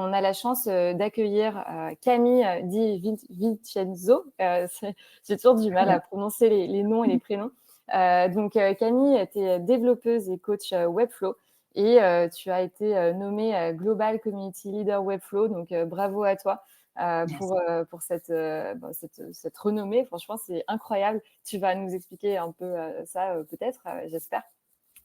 on a la chance d'accueillir Camille Di Vincenzo. J'ai toujours du mal à prononcer les noms et les prénoms. Donc, Camille, tu es développeuse et coach Webflow et tu as été nommée Global Community Leader Webflow. Donc, bravo à toi pour cette renommée. Franchement, c'est incroyable. Tu vas nous expliquer un peu ça, peut-être, j'espère.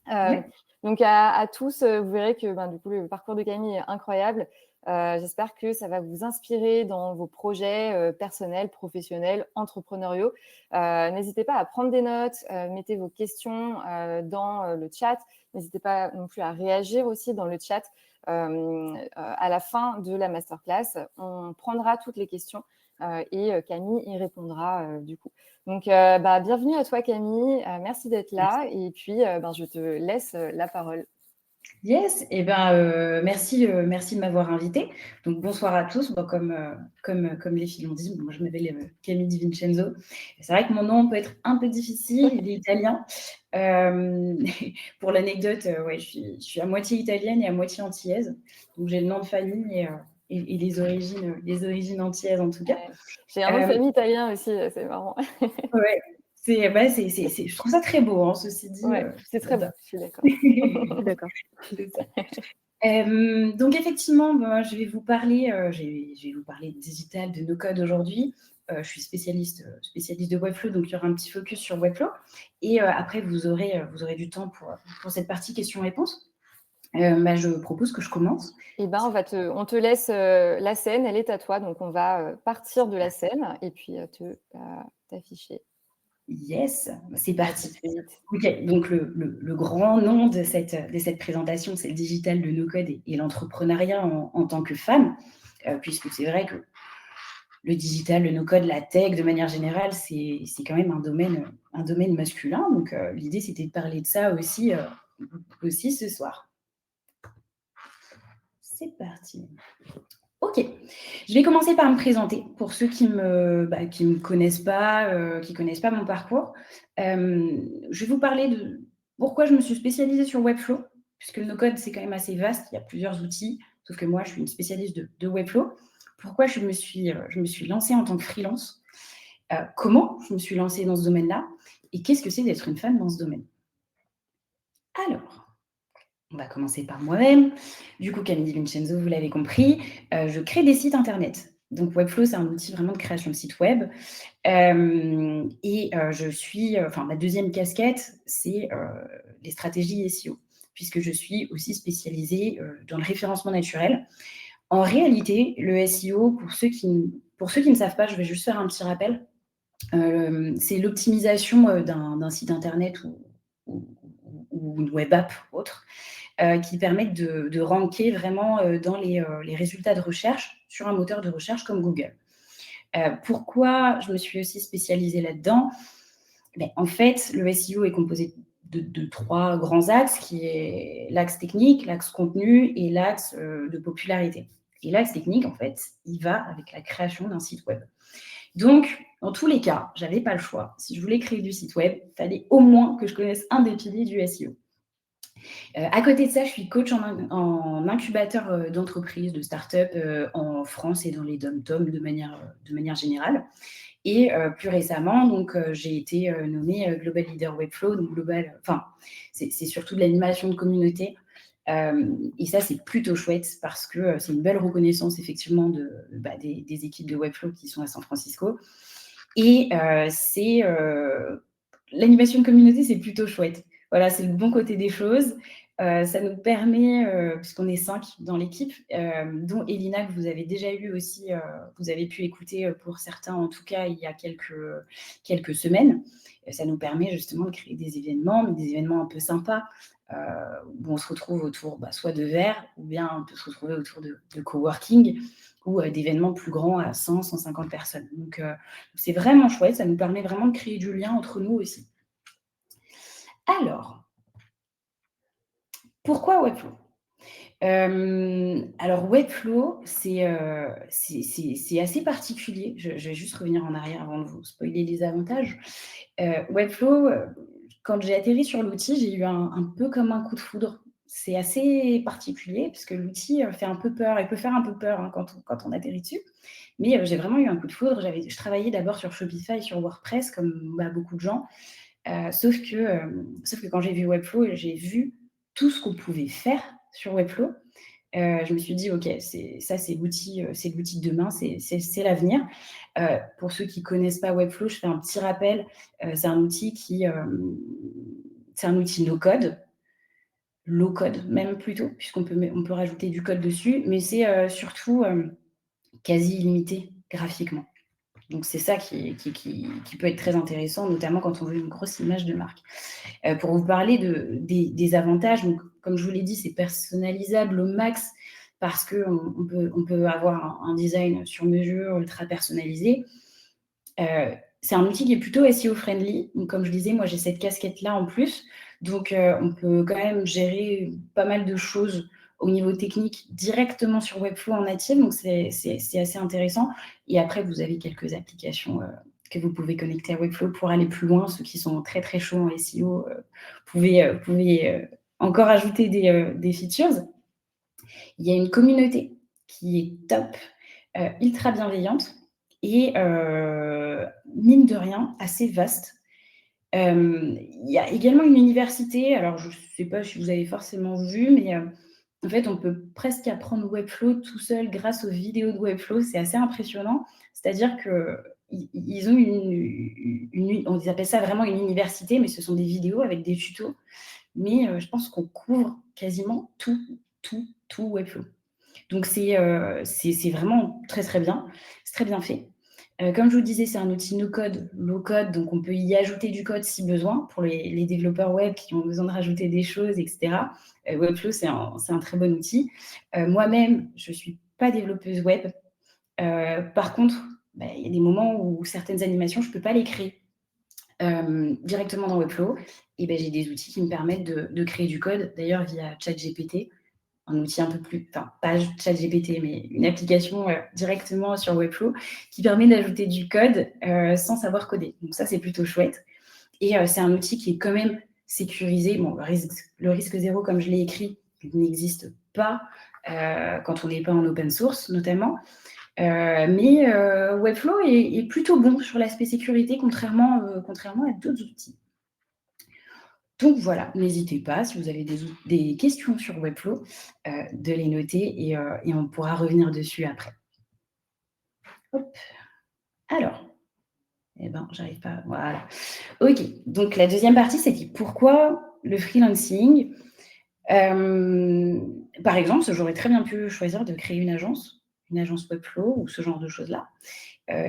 Ouais. Donc à tous, vous verrez que du coup, le parcours de Camille est incroyable. J'espère que ça va vous inspirer dans vos projets personnels, professionnels, entrepreneuriaux. N'hésitez pas à prendre des notes, mettez vos questions dans le chat. N'hésitez pas non plus à réagir aussi dans le chat. À la fin de la masterclass, on prendra toutes les questions et Camille y répondra du coup. Donc, bienvenue à toi, Camille. Merci d'être là. Merci. Et puis, je te laisse la parole. Yes, et merci de m'avoir invitée. Donc bonsoir à tous. Bon, comme les filles l'ont dit, moi je m'appelle Camille Di Vincenzo. C'est vrai que mon nom peut être un peu difficile, il est italien. Pour l'anecdote, ouais, je suis à moitié italienne et à moitié antillaise. Donc j'ai le nom de famille et les origines antillaises en tout cas. Ouais. J'ai un nom de famille italien aussi, c'est marrant. Ouais, je trouve ça très beau, hein, ceci dit. Ouais, c'est très beau, je suis d'accord. Je suis d'accord. C'est ça. Donc effectivement, je vais vous parler digital, de no-code aujourd'hui. Je suis spécialiste de Webflow, donc il y aura un petit focus sur Webflow. Et après, vous aurez du temps pour cette partie questions-réponses. Je propose que je commence. Eh ben, on te laisse la scène, elle est à toi. Donc, on va partir de la scène et puis t'afficher. Yes, c'est parti. Tout de suite. Ok, donc le grand nom de cette présentation, c'est le digital, le no-code et l'entrepreneuriat en tant que femme, puisque c'est vrai que le digital, le no-code, la tech, de manière générale, c'est quand même un domaine masculin. Donc, l'idée, c'était de parler de ça aussi ce soir. C'est parti. Ok, je vais commencer par me présenter pour ceux qui me connaissent pas, qui connaissent pas mon parcours. Je vais vous parler de pourquoi je me suis spécialisée sur Webflow, puisque le no-code, c'est quand même assez vaste, il y a plusieurs outils, sauf que moi, je suis une spécialiste de Webflow. Pourquoi je me suis lancée en tant que freelance, comment je me suis lancée dans ce domaine-là, et qu'est-ce que c'est d'être une femme dans ce domaine. Alors, on va commencer par moi-même. Du coup, Camille Di Vincenzo, vous l'avez compris, je crée des sites internet. Donc, Webflow, c'est un outil vraiment de création de sites web. Ma deuxième casquette, c'est les stratégies SEO, puisque je suis aussi spécialisée dans le référencement naturel. En réalité, le SEO, pour ceux qui ne savent pas, je vais juste faire un petit rappel, c'est l'optimisation d'un site internet ou une web app ou autre, qui permettent de ranker vraiment dans les résultats de recherche sur un moteur de recherche comme Google. Pourquoi je me suis aussi spécialisée là-dedans ? En fait, le SEO est composé de trois grands axes, qui est l'axe technique, l'axe contenu et l'axe de popularité. Et l'axe technique, en fait, il va avec la création d'un site web. Donc, dans tous les cas, je n'avais pas le choix. Si je voulais créer du site web, il fallait au moins que je connaisse un des piliers du SEO. À côté de ça, je suis coach en incubateur d'entreprises, de start-up en France et dans les dom-tom de manière générale. Et plus récemment, donc, j'ai été nommée Global Leader Webflow. Donc c'est surtout de l'animation de communauté. Et ça, c'est plutôt chouette parce que c'est une belle reconnaissance effectivement des équipes de Webflow qui sont à San Francisco. Et l'animation de communauté, c'est plutôt chouette. Voilà, c'est le bon côté des choses. Ça nous permet, puisqu'on est 5 dans l'équipe, dont Elina, que vous avez déjà eu aussi, vous avez pu écouter pour certains, en tout cas, il y a quelques semaines. Ça nous permet justement de créer des événements, mais des événements un peu sympas, où on se retrouve autour soit de verre, ou bien on peut se retrouver autour de coworking, ou d'événements plus grands à 100, 150 personnes. Donc, c'est vraiment chouette, ça nous permet vraiment de créer du lien entre nous aussi. Alors, pourquoi Webflow ? Alors, Webflow, c'est assez particulier. Je vais juste revenir en arrière avant de vous spoiler les avantages. Webflow, quand j'ai atterri sur l'outil, j'ai eu un peu comme un coup de foudre. c'est assez particulier puisque l'outil, fait un peu peur. Il peut faire un peu peur, hein, quand on atterrit dessus. Mais, j'ai vraiment eu un coup de foudre. Je travaillais d'abord sur Shopify et sur WordPress comme, beaucoup de gens. Sauf que quand j'ai vu Webflow, j'ai vu tout ce qu'on pouvait faire sur Webflow. Je me suis dit: «OK, c'est l'outil de demain, c'est l'avenir». Pour ceux qui connaissent pas Webflow, je fais un petit rappel. C'est un outil c'est un outil no code, low code même plutôt, on peut rajouter du code dessus, mais c'est, surtout, quasi illimité graphiquement. Donc c'est ça qui peut être très intéressant, notamment quand on veut une grosse image de marque. Pour vous parler des avantages, donc comme je vous l'ai dit, c'est personnalisable au max parce qu'on peut avoir un design sur mesure, ultra personnalisé. C'est un outil qui est plutôt SEO friendly. Donc comme je disais, moi j'ai cette casquette-là en plus. Donc on peut quand même gérer pas mal de choses au niveau technique directement sur Webflow en native. Donc c'est assez intéressant. Et après, vous avez quelques applications que vous pouvez connecter à Webflow pour aller plus loin. Ceux qui sont très très chauds en SEO, pouvez encore ajouter des features. Il y a une communauté qui est top, ultra bienveillante et mine de rien, assez vaste. Il y a également une université, alors je ne sais pas si vous avez forcément vu, mais en fait, on peut presque apprendre Webflow tout seul grâce aux vidéos de Webflow. C'est assez impressionnant. C'est-à-dire qu'ils ont on appelle ça vraiment une université, mais ce sont des vidéos avec des tutos. Mais je pense qu'on couvre quasiment tout Webflow. Donc c'est vraiment très, très bien. C'est très bien fait. Comme je vous le disais, c'est un outil no code, low code, donc on peut y ajouter du code si besoin pour les développeurs web qui ont besoin de rajouter des choses, et cetera. Webflow, c'est un très bon outil. Moi-même, je ne suis pas développeuse web. Par contre, il y a des moments où certaines animations, je ne peux pas les créer directement dans Webflow. Et j'ai des outils qui me permettent de créer du code, d'ailleurs via ChatGPT, un outil un peu plus, enfin pas ChatGPT, mais une application directement sur Webflow qui permet d'ajouter du code sans savoir coder. Donc ça, c'est plutôt chouette. Et c'est un outil qui est quand même sécurisé. Bon, le risque zéro, comme je l'ai écrit, n'existe pas quand on n'est pas en open source, notamment. Mais Webflow est plutôt bon sur l'aspect sécurité, contrairement à d'autres outils. Donc voilà, n'hésitez pas, si vous avez des questions sur Webflow, de les noter et on pourra revenir dessus après. Hop. Alors, j'arrive pas. Voilà. OK, donc la deuxième partie, c'était pourquoi le freelancing? Par exemple, j'aurais très bien pu choisir de créer une agence Webflow ou ce genre de choses-là.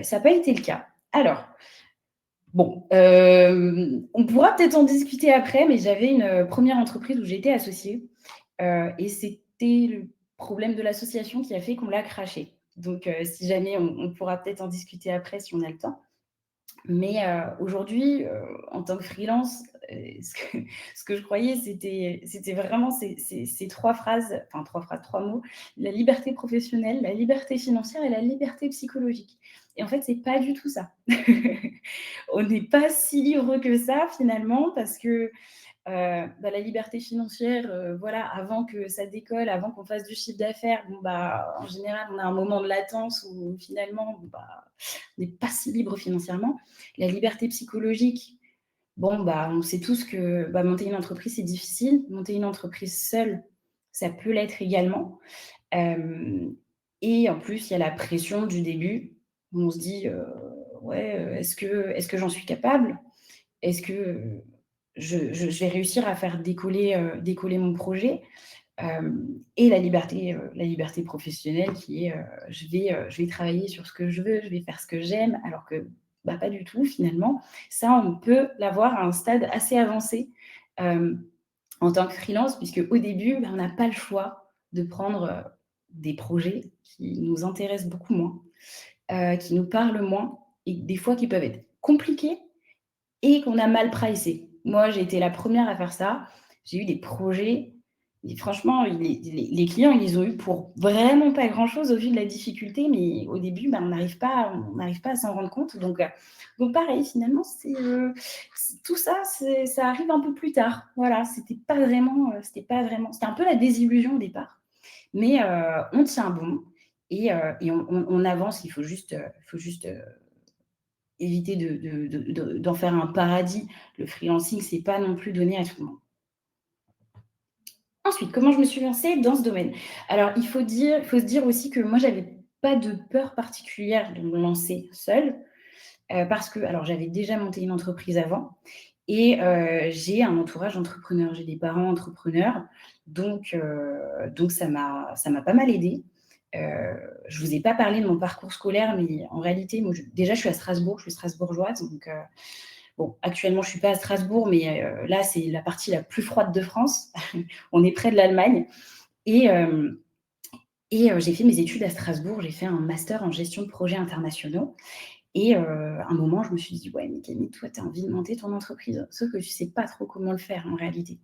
Ça n'a pas été le cas. Alors, bon, on pourra peut-être en discuter après, mais j'avais une première entreprise où j'étais associée et c'était le problème de l'association qui a fait qu'on l'a crashée. Donc, si jamais on pourra peut-être en discuter après si on a le temps. Mais aujourd'hui, en tant que freelance, ce que je croyais, c'était vraiment ces 3 phrases, enfin 3 mots: la liberté professionnelle, la liberté financière et la liberté psychologique. Et en fait, c'est pas du tout ça. On n'est pas si libre que ça finalement parce que la liberté financière, voilà, avant que ça décolle, avant qu'on fasse du chiffre d'affaires, en général, on a un moment de latence où finalement, on n'est pas si libre financièrement. La liberté psychologique, on sait tous que monter une entreprise, c'est difficile. Monter une entreprise seule, ça peut l'être également. Et en plus, il y a la pression du début où on se dit ouais, est-ce que j'en suis capable? Est-ce que je vais réussir à faire décoller mon projet? Et la liberté professionnelle qui est je vais travailler sur ce que je veux, je vais faire ce que j'aime, alors que pas du tout finalement. Ça, on peut l'avoir à un stade assez avancé en tant que freelance, puisque au début, on n'a pas le choix de prendre des projets qui nous intéressent beaucoup moins, qui nous parlent moins et des fois qui peuvent être compliqués et qu'on a mal pricé. Moi, j'ai été la première à faire ça. J'ai eu des projets Et franchement, les clients, ils ont eu pour vraiment pas grand-chose au vu de la difficulté, mais au début, on n'arrive pas à s'en rendre compte. Donc pareil, finalement, tout ça, ça arrive un peu plus tard. Voilà, c'était c'était un peu la désillusion au départ. Mais on tient bon et on avance. Il faut juste éviter d'en faire un paradis. Le freelancing, c'est pas non plus donné à tout le monde. Ensuite, comment je me suis lancée dans ce domaine? Alors, il faut se dire aussi que moi, j'avais pas de peur particulière de me lancer seule, parce que alors j'avais déjà monté une entreprise avant et j'ai un entourage d'entrepreneurs. J'ai des parents entrepreneurs, donc ça m'a pas mal aidée. Je vous ai pas parlé de mon parcours scolaire, mais en réalité, moi, déjà, je suis à Strasbourg, je suis strasbourgeoise, donc bon, actuellement, je suis pas à Strasbourg, mais là, c'est la partie la plus froide de France. On est près de l'Allemagne et j'ai fait mes études à Strasbourg. J'ai fait un master en gestion de projets internationaux et à un moment, je me suis dit: «Ouais, mais Camille, toi, tu as envie de monter ton entreprise, sauf que tu sais pas trop comment le faire en réalité»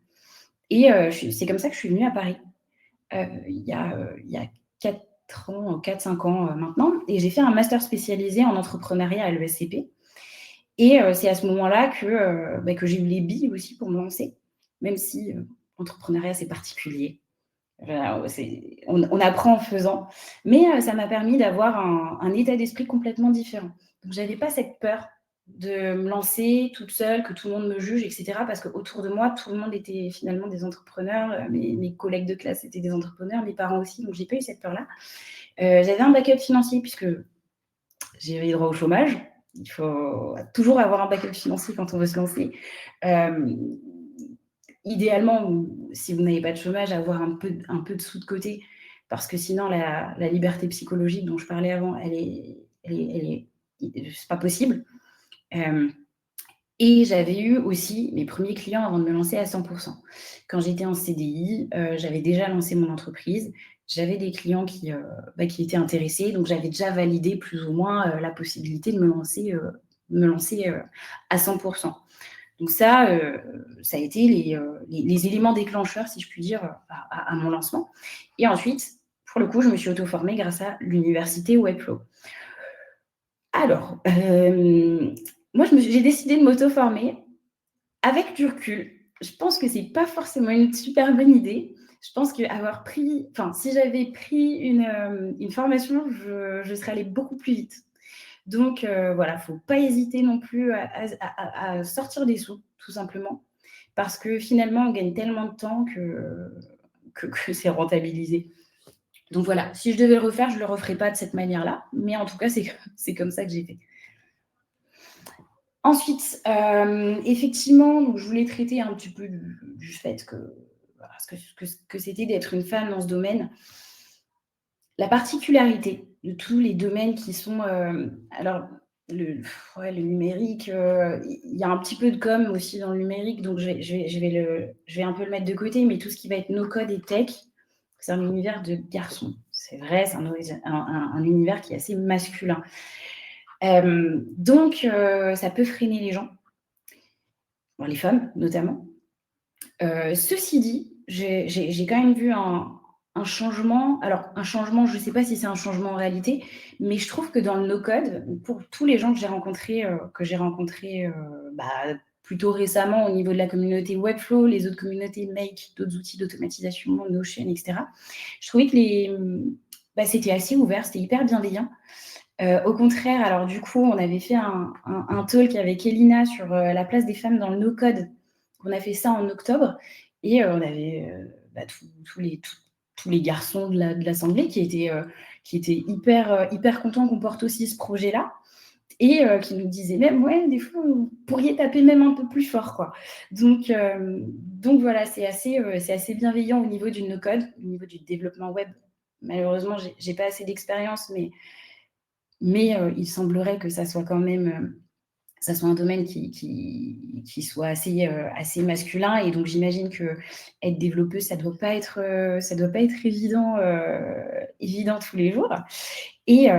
et c'est comme ça que je suis venue à Paris, il y a 4 ans, 4-5 ans, maintenant et j'ai fait un master spécialisé en entrepreneuriat à l'ESCP et c'est à ce moment-là que j'ai eu les billes aussi pour me lancer, même si, l'entrepreneuriat, c'est particulier. Voilà, on apprend en faisant, mais ça m'a permis d'avoir un état d'esprit complètement différent. Donc j'avais pas cette peur de me lancer toute seule, que tout le monde me juge et cetera, parce qu'autour de moi, tout le monde était finalement des entrepreneurs, mes collègues de classe étaient des entrepreneurs, mes parents aussi, donc j'ai pas eu cette peur-là. J'avais un backup financier puisque j'avais droit au chômage. Il faut toujours avoir un backup financier quand on veut se lancer. Hem, idéalement, si vous n'avez pas de chômage, avoir un peu de sous de côté, parce que sinon la liberté psychologique dont je parlais avant, c'est pas possible. Hem et j'avais eu aussi mes premiers clients avant de me lancer à 100. Quand j'étais en CDI, j'avais déjà lancé mon entreprise. J'avais des clients qui étaient intéressés, donc j'avais déjà validé plus ou moins, la possibilité de me lancer à 100. Donc ça a été les éléments déclencheurs, si je puis dire, à mon lancement et ensuite, pour le coup, je me suis auto-formée grâce à l'université Webflow. Alors, moi j'ai décidé de m'auto-former. Avec du recul, je pense que c'est pas forcément une super bonne idée. Je pense si j'avais pris une formation, je serais allée beaucoup plus vite. Donc voilà, faut pas hésiter non plus à sortir des sous, tout simplement, parce que finalement, on gagne tellement de temps que c'est rentabilisé. Donc voilà, si je devais le refaire, je le referais pas de cette manière-là, mais en tout cas, c'est comme ça que j'ai fait. Ensuite, effectivement, donc je voulais traiter un petit peu du fait que, voilà, ce que c'était d'être une femme dans ce domaine. La particularité de tous les domaines qui sont, alors le numérique, il y a un petit peu de com aussi dans le numérique, donc je vais un peu le mettre de côté, mais tout ce qui va être no code et tech, c'est un univers de garçons. C'est vrai, c'est un univers qui est assez masculin. Donc ça peut freiner les gens, bon, les femmes notamment. Ceci dit, j'ai quand même vu un changement. Alors un changement, je ne sais pas si c'est un changement en réalité, mais je trouve que dans le no-code, pour tous les gens que j'ai rencontrés, plutôt récemment au niveau de la communauté Webflow, les autres communautés Make, d'autres outils d'automatisation, Notion et cetera, je trouvais que c'était assez ouvert, c'était hyper bienveillant. Au contraire, alors du coup, on avait fait un talk avec Elina sur, la place des femmes dans le no-code. On a fait ça en octobre et on avait, tous les garçons de l'assemblée qui étaient hyper contents qu'on porte aussi ce projet-là et qui nous disaient même: «Ouais, des fois, vous pourriez taper même un peu plus fort, quoi». Donc voilà, c'est assez bienveillant au niveau du no-code, au niveau du développement web. Malheureusement, j'ai pas assez d'expérience, mais il semblerait que ça soit quand même, ça soit un domaine qui soit assez masculin et donc j'imagine qu'être développeuse, ça doit pas être évident tous les jours et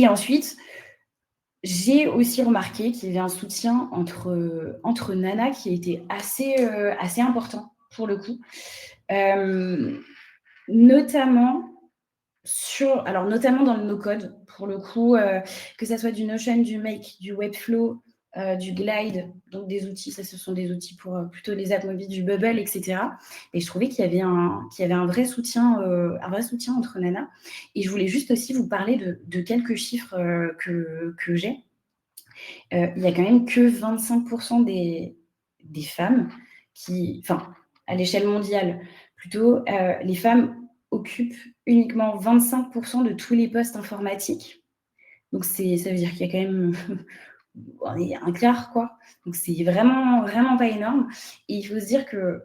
ensuite, j'ai aussi remarqué qu'il y avait un soutien entre nanas qui était assez important pour le coup. Notamment notamment dans le no-code, pour le coup, que ça soit du Notion, du Make, du Webflow, du Glide, donc des outils, ça ce sont des outils pour plutôt les apps mobiles, du Bubble, etc. Et je trouvais qu'il y avait un vrai soutien entre nanas. Et je voulais juste aussi vous parler de quelques chiffres que j'ai. Il y a quand même que 25% des femmes à l'échelle mondiale, plutôt, les femmes occupent uniquement 25% de tous les postes informatiques. Donc ça veut dire qu'il y a quand même on est un quart, quoi. Donc c'est vraiment, vraiment pas énorme. Et il faut se dire que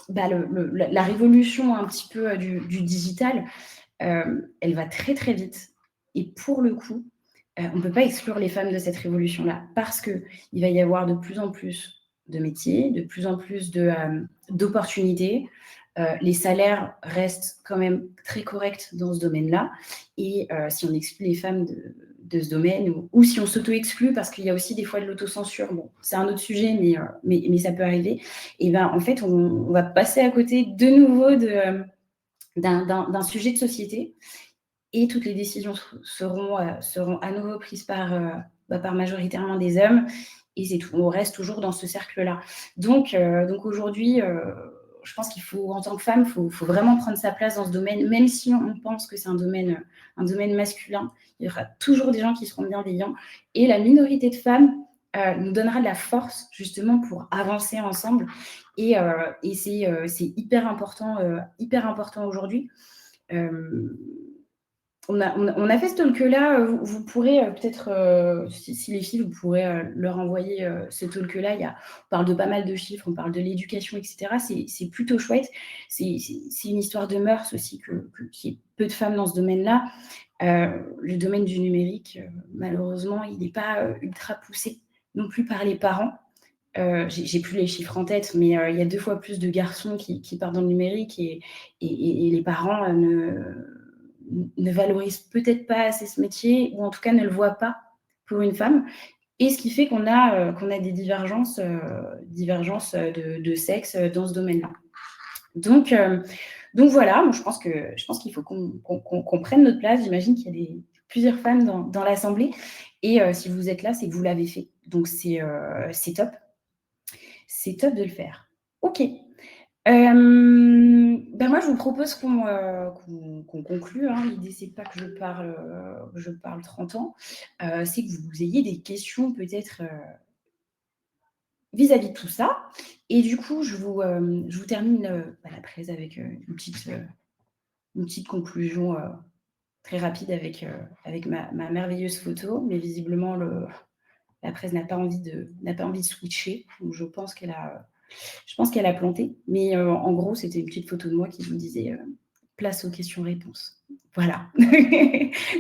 la révolution un petit peu du digital, elle va très, très vite. Et pour le coup, on ne peut pas exclure les femmes de cette révolution-là parce qu'il va y avoir de plus en plus de métiers, de plus en plus d'opportunités. Les salaires restent quand même très corrects dans ce domaine-là. Et si on exclut les femmes de ce domaine ou si on s'auto-exclut parce qu'il y a aussi des fois de l'autocensure, bon, c'est un autre sujet, mais ça peut arriver, et ben en fait, on va passer à côté de nouveau d'un sujet de société et toutes les décisions seront à nouveau prises par majoritairement des hommes et c'est tout. On reste toujours dans ce cercle-là. Donc aujourd'hui, je pense qu'il faut, en tant que femme, il faut vraiment prendre sa place dans ce domaine, même si on pense que c'est un domaine masculin. Il y aura toujours des gens qui seront bienveillants et la minorité de femmes nous donnera de la force justement pour avancer ensemble et c'est hyper important aujourd'hui. On a fait ce talk-là, vous pourrez peut-être, si les filles, vous pourrez leur envoyer ce talk-là. On parle de pas mal de chiffres, on parle de l'éducation, etc. C'est plutôt chouette. C'est une histoire de mœurs aussi, qu'il y ait peu de femmes dans ce domaine-là. Le domaine du numérique, malheureusement, il n'est pas ultra poussé non plus par les parents. J'ai plus les chiffres en tête, mais il y a 2 fois plus de garçons qui partent dans le numérique et les parents ne valorisent peut-être pas assez ce métier ou en tout cas ne le voient pas pour une femme. Et ce qui fait qu'on a des divergences de sexe dans ce domaine-là. Donc voilà, moi, je pense qu'il faut qu'on prenne notre place. J'imagine qu'il y a plusieurs femmes dans l'Assemblée. Et si vous êtes là, c'est que vous l'avez fait. Donc c'est top. C'est top de le faire. OK. Moi, je vous propose qu'on conclue. Hein. L'idée, c'est pas que je parle 30 ans. C'est que vous ayez des questions peut-être vis-à-vis de tout ça. Et du coup, je vous termine la presse avec une petite conclusion très rapide avec ma merveilleuse photo. Mais visiblement, la presse n'a pas envie de switcher. Donc, je pense qu'elle a planté. Mais en gros, c'était une petite photo de moi qui vous disait place aux questions-réponses. Voilà.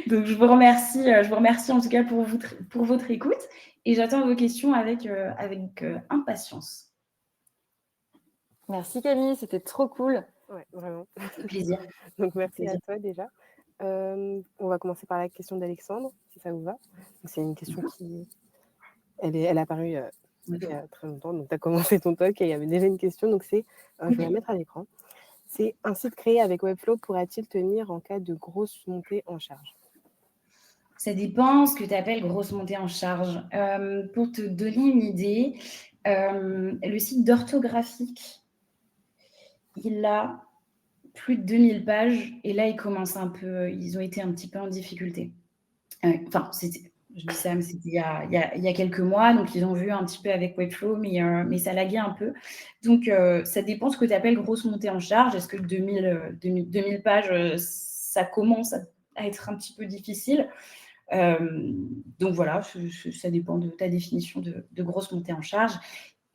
Donc, je vous remercie en tout cas pour votre écoute. Et j'attends vos questions avec impatience. Merci Camille, c'était trop cool. Ouais, vraiment. C'est plaisir. Donc, merci à toi déjà. On va commencer par la question d'Alexandre, si ça vous va. C'est une question qui... Elle a apparu il y a très longtemps. Donc, tu as commencé ton talk et il y avait déjà une question. Donc, je vais la mettre à l'écran. C'est un site créé avec Webflow pourra-t-il tenir en cas de grosse montée en charge? Ça dépend ce que tu appelles grosse montée en charge. Pour te donner une idée, le site d'orthographique, il a plus de 2000 pages et là, ils ont été un petit peu en difficulté. Je dis ça, mais c'était il y a quelques mois, donc ils ont vu un petit peu avec Webflow, mais ça laguait un peu. Donc, ça dépend de ce que tu appelles grosse montée en charge. Est-ce que 2000 pages, ça commence à être un petit peu difficile? Donc voilà, ça dépend de ta définition de grosse montée en charge.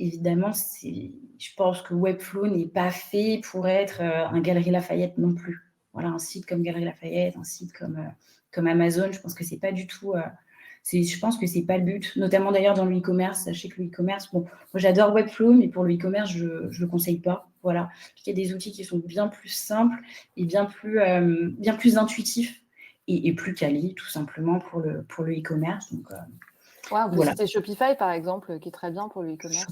Évidemment, je pense que Webflow n'est pas fait pour être un Galeries Lafayette non plus. Voilà, un site comme Galeries Lafayette, un site comme Amazon, je pense que c'est pas du tout... je pense que c'est pas le but, notamment d'ailleurs dans le e-commerce. Sachez que le e-commerce, bon, moi j'adore Webflow, mais pour le e-commerce, je le conseille pas. Voilà, il y a des outils qui sont bien plus simples et bien plus intuitifs et plus quali, tout simplement pour le e-commerce. Donc, on peut citer Shopify, par exemple, qui est très bien pour le e-commerce.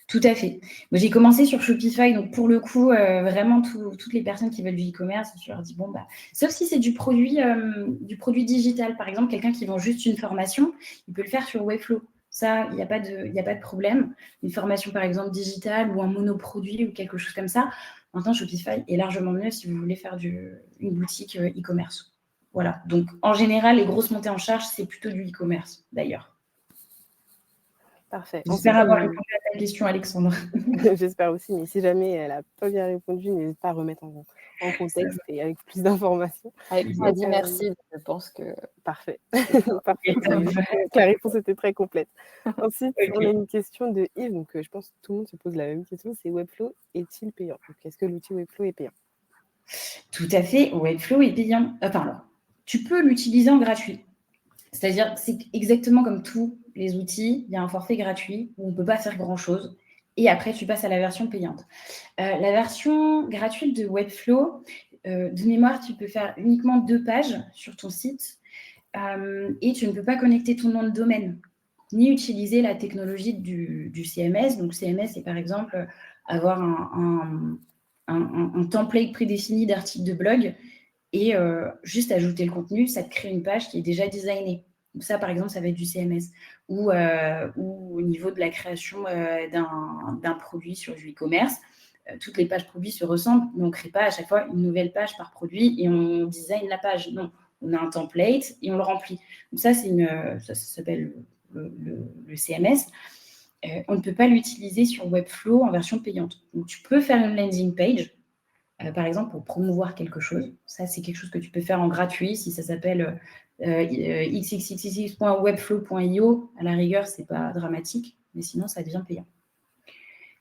Tout à fait. Moi, j'ai commencé sur Shopify, donc pour le coup, vraiment toutes les personnes qui veulent du e-commerce, je leur dis bon bah, sauf si c'est du produit digital, par exemple, quelqu'un qui vend juste une formation, il peut le faire sur Webflow. Ça, il n'y a pas de problème. Une formation, par exemple, digitale ou un monoproduit ou quelque chose comme ça. Maintenant, Shopify est largement mieux si vous voulez faire une boutique e-commerce. Voilà. Donc, en général, les grosses montées en charge, c'est plutôt du e-commerce, d'ailleurs. Parfait. J'espère avoir répondu à ta question, Alexandre. J'espère aussi, mais si jamais elle n'a pas bien répondu, n'hésite pas à remettre en contexte et avec plus d'informations. Avec qui a dit merci, je pense que... Parfait. Parfait. La réponse était très complète. Ensuite, on a une question de Yves, donc je pense que tout le monde se pose la même question, c'est Webflow est-il payant? Donc, est-ce que l'outil Webflow est payant? Tout à fait, Webflow est payant. Tu peux l'utiliser en gratuit. C'est-à-dire que c'est exactement comme tous les outils, il y a un forfait gratuit où on ne peut pas faire grand-chose. Et après, tu passes à la version payante. La version gratuite de Webflow, de mémoire, tu peux faire uniquement 2 pages sur ton site et tu ne peux pas connecter ton nom de domaine ni utiliser la technologie du CMS. Donc, CMS, c'est par exemple avoir un template prédéfini d'article de blog et juste ajouter le contenu, ça te crée une page qui est déjà designée. Donc ça, par exemple, ça va être du CMS. Ou au niveau de la création d'un produit sur du e-commerce, toutes les pages produits se ressemblent, mais on ne crée pas à chaque fois une nouvelle page par produit et on design la page. Non, on a un template et on le remplit. Donc ça, ça s'appelle le CMS. On ne peut pas l'utiliser sur Webflow en version payante. Donc tu peux faire une landing page, par exemple, pour promouvoir quelque chose. Ça, c'est quelque chose que tu peux faire en gratuit. Si ça s'appelle xxxx.webflow.io, à la rigueur, ce n'est pas dramatique, mais sinon, ça devient payant.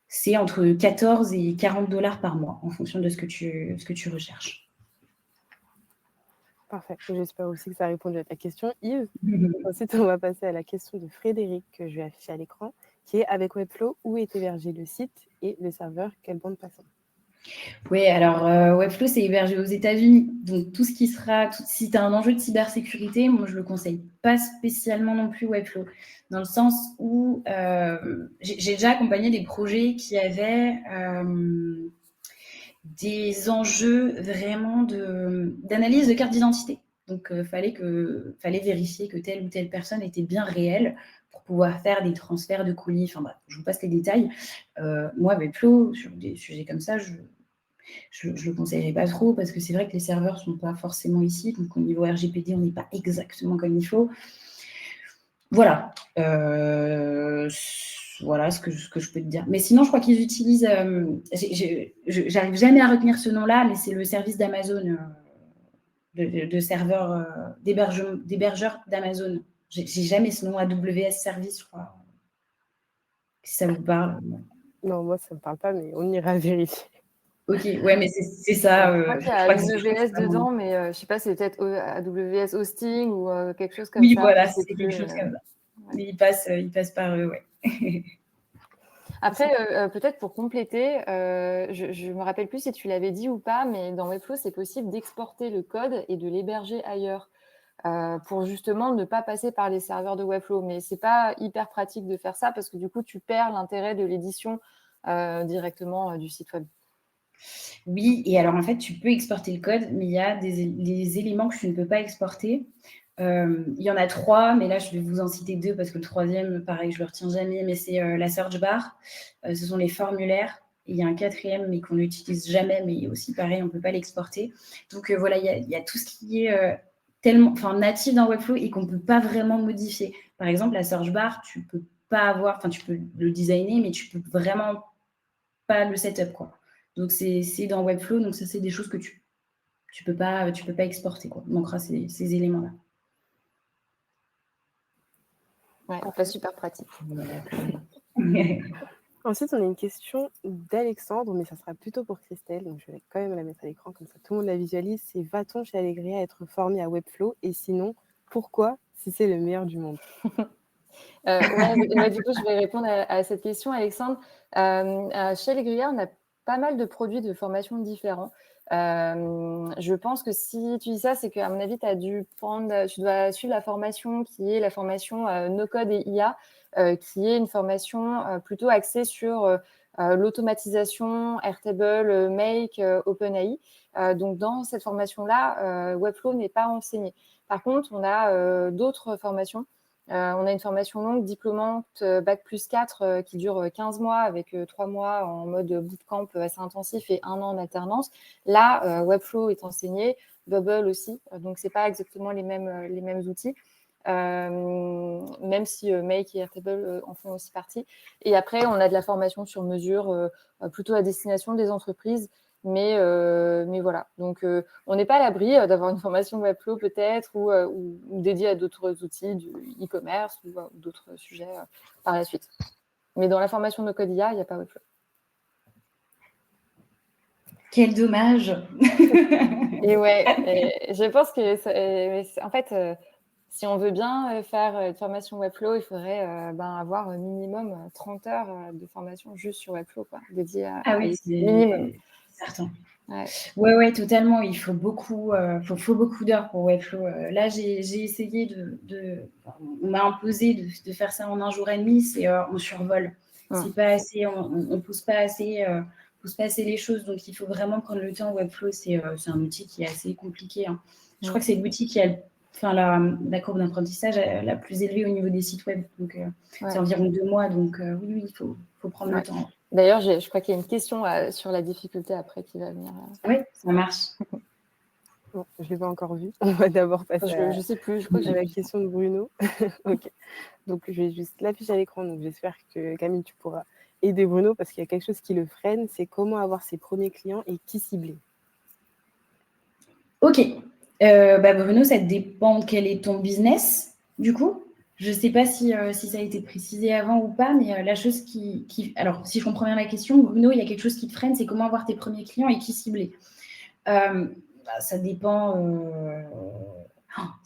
C'est entre 14 et 40 $ par mois, en fonction de ce que tu recherches. Parfait. J'espère aussi que ça a répondu à ta question, Yves. Ensuite, on va passer à la question de Frédéric, que je vais afficher à l'écran, qui est avec Webflow, où est hébergé le site et le serveur, quelle bande passante? Oui, alors Webflow, c'est hébergé aux États-Unis. Donc, tout ce qui sera, si tu as un enjeu de cybersécurité, moi, je ne le conseille pas spécialement non plus Webflow. Dans le sens où j'ai déjà accompagné des projets qui avaient des enjeux vraiment d'analyse de carte d'identité. Donc, fallait vérifier que telle ou telle personne était bien réelle pour pouvoir faire des transferts de colis. Enfin bref, je vous passe les détails. Moi, Webflow, sur des sujets comme ça, je le conseillerais pas trop parce que c'est vrai que les serveurs sont pas forcément ici. Donc, au niveau RGPD, on n'est pas exactement comme il faut. Voilà. Voilà ce que je peux te dire. Mais sinon, je crois qu'ils utilisent... j'arrive jamais à retenir ce nom-là, mais c'est le service d'Amazon, de serveur, d'hébergeur d'Amazon. J'ai jamais ce nom, AWS Service, je crois. Si ça vous parle. Non, moi, ça ne me parle pas, mais on ira vérifier. Ok, ouais, mais c'est ça. Je crois qu'il y a AWS dedans, mais je ne sais pas, c'est peut-être AWS Hosting ou quelque chose comme ça. Oui, voilà, c'est quelque chose comme ça. Mais il passe par eux, ouais. Après, peut-être pour compléter, je ne me rappelle plus si tu l'avais dit ou pas, mais dans Webflow, c'est possible d'exporter le code et de l'héberger ailleurs pour justement ne pas passer par les serveurs de Webflow. Mais ce n'est pas hyper pratique de faire ça parce que du coup, tu perds l'intérêt de l'édition directement du site web. Oui, et alors en fait, tu peux exporter le code, mais il y a des éléments que tu ne peux pas exporter. Il y en a 3, mais là, je vais vous en citer 2 parce que le 3e, pareil, je ne le retiens jamais, mais c'est la search bar. Ce sont les formulaires. Et il y a un 4e, mais qu'on n'utilise jamais, mais aussi pareil, on ne peut pas l'exporter. Donc voilà, il y a tout ce qui est natif dans Webflow et qu'on ne peut pas vraiment modifier. Par exemple, la search bar, tu peux pas avoir, tu peux le designer, mais tu peux vraiment pas le setup, quoi. Donc c'est dans Webflow, donc ça c'est des choses que tu peux pas exporter, quoi. Il manquera ces éléments-là. Ouais, pas super pratique. Ensuite, on a une question d'Alexandre, mais ça sera plutôt pour Christelle, donc je vais quand même la mettre à l'écran, comme ça tout le monde la visualise. C'est: va-t-on chez Allegria être formé à Webflow? Et sinon, pourquoi, si c'est le meilleur du monde? Du coup, je vais répondre à cette question, Alexandre. Chez Allegria, on a pas mal de produits de formation différents. Je pense que si tu dis ça, c'est qu'à mon avis, tu dois suivre la formation qui est la formation No Code et IA, qui est une formation plutôt axée sur l'automatisation, Airtable, Make, OpenAI. Donc, dans cette formation-là, Webflow n'est pas enseigné. Par contre, on a d'autres formations. On a une formation longue, diplômante, Bac+4, qui dure 15 mois, avec 3 mois en mode bootcamp assez intensif et 1 an en alternance. Là, Webflow est enseigné, Bubble aussi, donc ce n'est pas exactement les mêmes outils, même si Make et Airtable en font aussi partie. Et après, on a de la formation sur mesure, plutôt à destination des entreprises. Mais voilà, donc on n'est pas à l'abri d'avoir une formation Webflow peut-être ou dédiée à d'autres outils du e-commerce ou d'autres sujets par la suite. Mais dans la formation de Code IA, il n'y a pas Webflow. Quel dommage. Et ouais, je pense que, en fait, si on veut bien faire une formation Webflow, il faudrait avoir minimum 30 heures de formation juste sur Webflow, quoi, dédiée à minimum. Certain. Ouais. Ouais, totalement. Il faut beaucoup d'heures pour Webflow. Là, j'ai essayé on m'a imposé de faire ça en 1 jour et demi. C'est on survole. C'est pas assez. On pousse pas assez. Pousse pas assez les choses. Donc, il faut vraiment prendre le temps. Webflow, c'est un outil qui est assez compliqué. Hein. Je crois que c'est l'outil qui a la courbe d'apprentissage la plus élevée au niveau des sites web. Donc, c'est environ 2 mois. Donc, oui, il faut prendre le temps. D'ailleurs, je crois qu'il y a une question sur la difficulté après qui va venir. Oui, ça marche. Bon, je ne l'ai pas encore vu. On va d'abord passer je sais plus, je crois que à la question de Bruno. Ok. Donc, je vais juste l'afficher à l'écran. Donc, j'espère que Camille, tu pourras aider Bruno parce qu'il y a quelque chose qui le freine. C'est comment avoir ses premiers clients et qui cibler. Ok. Bruno, ça dépend quel est ton business, du coup. Je ne sais pas si ça a été précisé avant ou pas, mais la chose alors, si je comprends bien la question, Bruno, il y a quelque chose qui te freine, c'est comment avoir tes premiers clients et qui cibler. Ça dépend.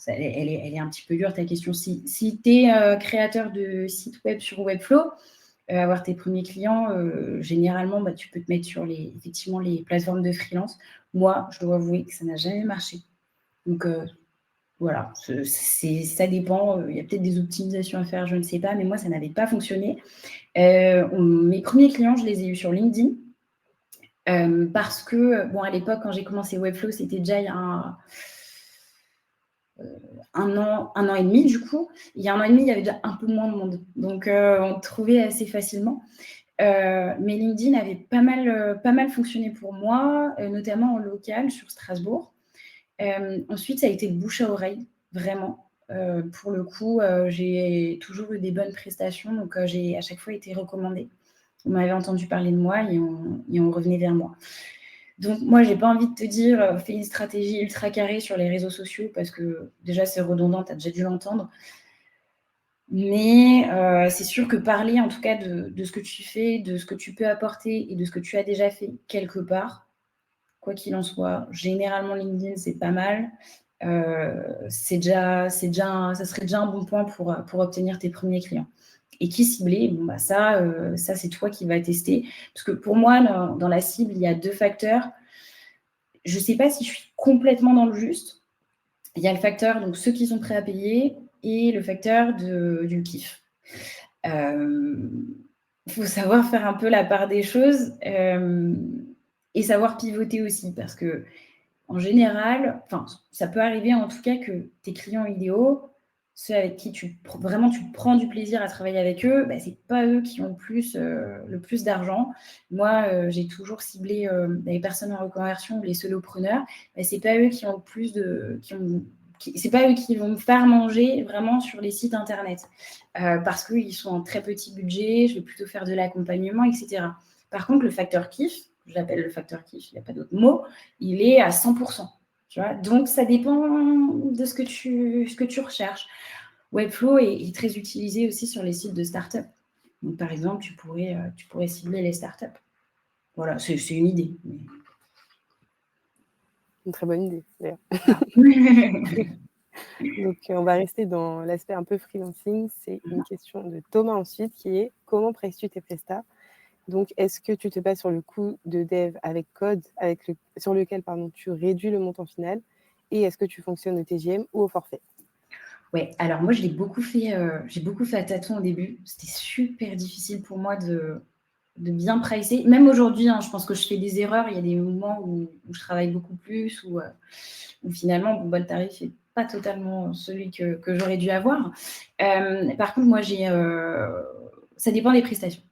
Elle est un petit peu dure, ta question. Si tu es créateur de site web sur Webflow, avoir tes premiers clients, généralement, tu peux te mettre sur effectivement les plateformes de freelance. Moi, je dois avouer que ça n'a jamais marché. Donc, voilà, ça dépend. Il y a peut-être des optimisations à faire, je ne sais pas, mais moi, ça n'avait pas fonctionné. Mes premiers clients, je les ai eus sur LinkedIn. Parce que, à l'époque, quand j'ai commencé Webflow, c'était déjà il y a un an et demi, du coup. Il y a 1 an et demi, il y avait déjà un peu moins de monde. Donc, on trouvait assez facilement. Mais LinkedIn avait pas mal fonctionné pour moi, notamment en local sur Strasbourg. Ensuite, ça a été le bouche à oreille, vraiment. Pour le coup, j'ai toujours eu des bonnes prestations, donc j'ai à chaque fois été recommandée. On m'avait entendu parler de moi et on revenait vers moi. Donc, moi, je n'ai pas envie de te dire fais une stratégie ultra carrée sur les réseaux sociaux parce que déjà, c'est redondant, tu as déjà dû l'entendre. Mais c'est sûr que parler, en tout cas, de ce que tu fais, de ce que tu peux apporter et de ce que tu as déjà fait quelque part, quoi qu'il en soit, généralement, LinkedIn, c'est pas mal. Ça serait déjà un bon point pour obtenir tes premiers clients. Et qui cibler, ça, c'est toi qui vas tester. Parce que pour moi, dans la cible, il y a 2 facteurs. Je ne sais pas si je suis complètement dans le juste. Il y a le facteur, donc ceux qui sont prêts à payer, et le facteur du kiff. Il faut savoir faire un peu la part des choses et savoir pivoter aussi. Parce que en général, ça peut arriver en tout cas que tes clients idéaux, ceux avec qui tu prends du plaisir à travailler avec eux, c'est pas eux qui ont le plus d'argent. Moi, j'ai toujours ciblé les personnes en reconversion ou les solopreneurs. C'est pas eux qui ont le plus c'est pas eux qui vont me faire manger vraiment sur les sites internet parce qu'ils sont en très petit budget. Je vais plutôt faire de l'accompagnement, etc. Par contre, le facteur kiff, je l'appelle le facteur kiff, il n'y a pas d'autre mot, il est à 100%. Tu vois, donc, ça dépend de ce que tu recherches. Webflow est très utilisé aussi sur les sites de start-up. Donc, par exemple, tu pourrais cibler les start-up. Voilà, c'est une idée. Mais... Une très bonne idée, d'ailleurs. Donc, on va rester dans l'aspect un peu freelancing. C'est une question de Thomas ensuite qui est comment presses-tu tes prestats Donc, est-ce que tu te bases sur le coût de dev avec code, sur lequel tu réduis le montant final? Et est-ce que tu fonctionnes au TGM ou au forfait? Ouais, alors moi, j'ai beaucoup fait à tâtons au début. C'était super difficile pour moi de bien pricer. Même aujourd'hui, je pense que je fais des erreurs. Il y a des moments où je travaille beaucoup plus, où finalement, le tarif n'est pas totalement celui que j'aurais dû avoir. Par contre, moi, ça dépend des prestations.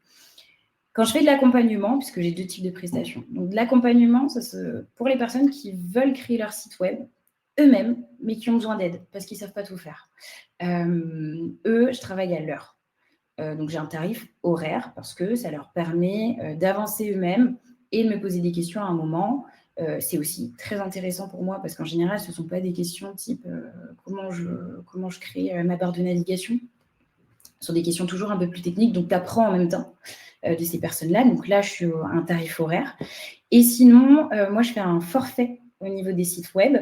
Quand je fais de l'accompagnement, puisque j'ai 2 types de prestations, donc de l'accompagnement, pour les personnes qui veulent créer leur site web eux-mêmes, mais qui ont besoin d'aide parce qu'ils ne savent pas tout faire. Eux, je travaille à l'heure. Donc, j'ai un tarif horaire parce que ça leur permet d'avancer eux-mêmes et de me poser des questions à un moment. C'est aussi très intéressant pour moi parce qu'en général, ce ne sont pas des questions type comment je crée ma barre de navigation. Ce sont des questions toujours un peu plus techniques, donc tu apprends en même temps de ces personnes-là. Donc là, je suis à un tarif horaire. Et sinon, moi, je fais un forfait au niveau des sites web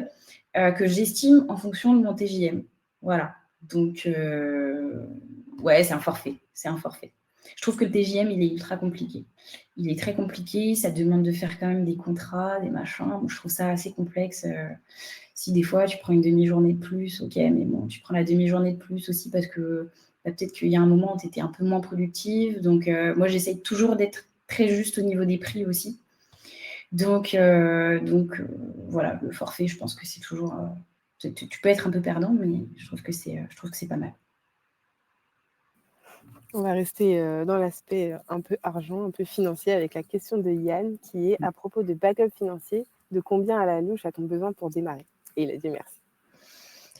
que j'estime en fonction de mon TJM. Voilà. Donc, ouais, c'est un forfait. C'est un forfait. Je trouve que le TJM, il est ultra compliqué. Il est très compliqué. Ça demande de faire quand même des contrats, des machins. Bon, je trouve ça assez complexe. Si des fois, tu prends une demi-journée de plus, ok, mais bon, tu prends la demi-journée de plus aussi parce que peut-être qu'il y a un moment où tu étais un peu moins productive. Donc, moi, j'essaye toujours d'être très juste au niveau des prix aussi. Donc voilà, le forfait, je pense que c'est toujours... tu peux être un peu perdant, mais je trouve que c'est pas mal. On va rester dans l'aspect un peu argent, un peu financier, avec la question de Yann, qui est à propos de backup financier, de combien à la louche a-t-on besoin pour démarrer? Et il a dit merci.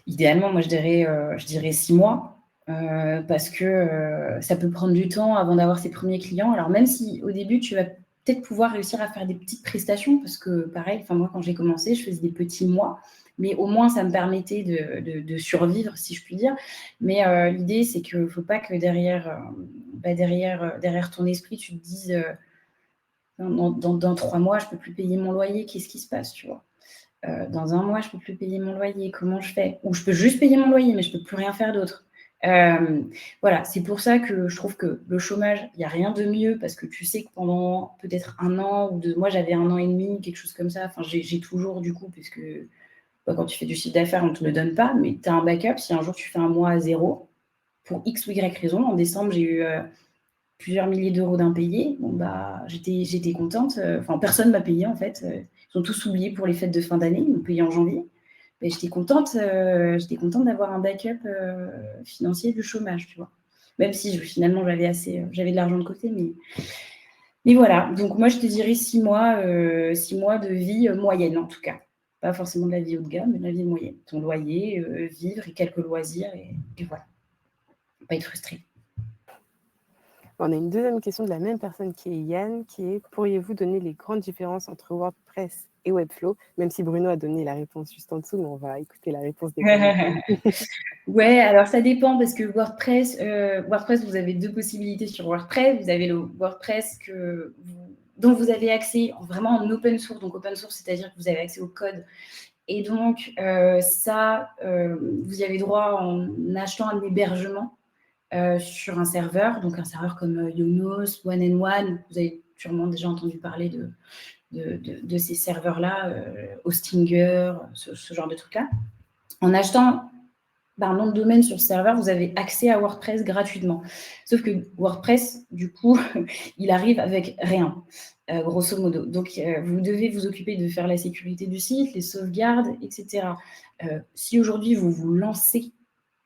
Idéalement, moi, je dirais 6 mois, parce que ça peut prendre du temps avant d'avoir ses premiers clients. Alors, même si au début, tu vas peut-être pouvoir réussir à faire des petites prestations, parce que pareil, moi, quand j'ai commencé, je faisais des petits mois, mais au moins, ça me permettait de survivre, si je puis dire. Mais l'idée, c'est qu'il ne faut pas que derrière ton esprit, tu te dises dans 3 mois, je ne peux plus payer mon loyer, qu'est-ce qui se passe, tu vois? Dans 1 mois, je ne peux plus payer mon loyer, comment je fais? Ou je peux juste payer mon loyer, mais je ne peux plus rien faire d'autre. Voilà, c'est pour ça que je trouve que le chômage, il n'y a rien de mieux parce que tu sais que pendant peut-être 1 an ou 2, moi j'avais 1 an et demi, quelque chose comme ça. Enfin, j'ai toujours du coup, puisque quand tu fais du chiffre d'affaires, on ne te le donne pas, mais tu as un backup. Si un jour tu fais un mois à zéro, pour X ou Y raison, en décembre, j'ai eu plusieurs milliers d'euros d'impayés. Bon, j'étais contente. Enfin, personne ne m'a payé en fait. Ils ont tous oublié pour les fêtes de fin d'année. Ils m'ont payé en janvier. Mais j'étais contente d'avoir un backup financier du chômage, tu vois. Même si finalement j'avais de l'argent de côté, mais voilà. Donc moi je te dirais 6 mois, 6 mois de vie moyenne en tout cas. Pas forcément de la vie haut de gamme, mais de la vie moyenne. Ton loyer, vivre et quelques loisirs et voilà. Pas être frustré. On a une deuxième question de la même personne qui est Yann, qui est: pourriez-vous donner les grandes différences entre WordPress et Webflow? Même si Bruno a donné la réponse juste en dessous, mais on va écouter la réponse des Ouais, alors ça dépend parce que WordPress, vous avez 2 possibilités sur WordPress. Vous avez le WordPress dont vous avez accès vraiment en open source. Donc open source, c'est-à-dire que vous avez accès au code. Et donc vous y avez droit en achetant un hébergement sur un serveur. Donc un serveur comme Yonos, One and One. Vous avez sûrement déjà entendu parler de ces serveurs-là, Hostinger, ce genre de trucs-là. En achetant un nom de domaine sur ce serveur, vous avez accès à WordPress gratuitement. Sauf que WordPress, du coup, il arrive avec rien, grosso modo. Donc, vous devez vous occuper de faire la sécurité du site, les sauvegardes, etc. Si aujourd'hui, vous vous lancez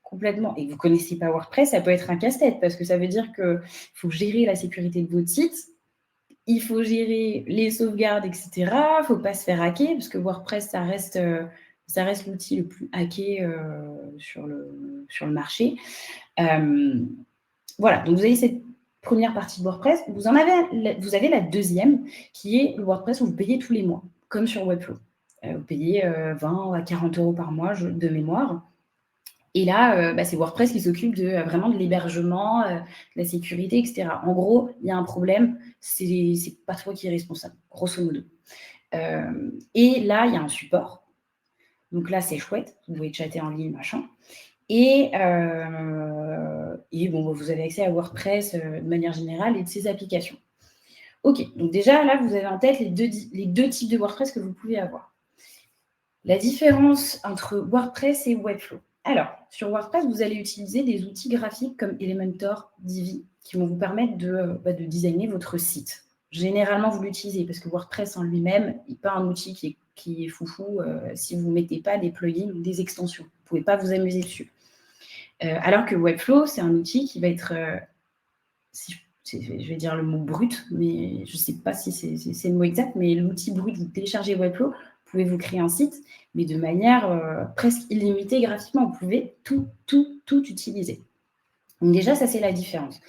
complètement et que vous ne connaissez pas WordPress, ça peut être un casse-tête parce que ça veut dire qu'il faut gérer la sécurité de votre site, il faut gérer les sauvegardes, etc. Il ne faut pas se faire hacker parce que WordPress, ça reste l'outil le plus hacké sur le marché. Voilà, donc vous avez cette première partie de WordPress. Vous avez la deuxième qui est le WordPress où vous payez tous les mois, comme sur Webflow. Vous payez 20 à 40 euros par mois de mémoire. Et là, c'est WordPress qui s'occupe vraiment de l'hébergement, de la sécurité, etc. En gros, il y a un problème, c'est pas toi qui es responsable, grosso modo. Et là, il y a un support. Donc là, c'est chouette, vous pouvez chatter en ligne, machin. Et bon, vous avez accès à WordPress de manière générale et de ses applications. Ok, donc déjà, là, vous avez en tête les deux types de WordPress que vous pouvez avoir. La différence entre WordPress et Webflow. Alors, sur WordPress, vous allez utiliser des outils graphiques comme Elementor, Divi, qui vont vous permettre de designer votre site. Généralement, vous l'utilisez parce que WordPress en lui-même n'est pas un outil qui est foufou si vous ne mettez pas des plugins ou des extensions. Vous ne pouvez pas vous amuser dessus. Alors que Webflow, c'est un outil qui va être, je vais dire le mot brut, mais je ne sais pas si c'est le mot exact, mais l'outil brut, vous téléchargez Webflow, vous pouvez vous créer un site, mais de manière presque illimitée graphiquement. Vous pouvez tout utiliser. Donc déjà, ça, c'est la différence.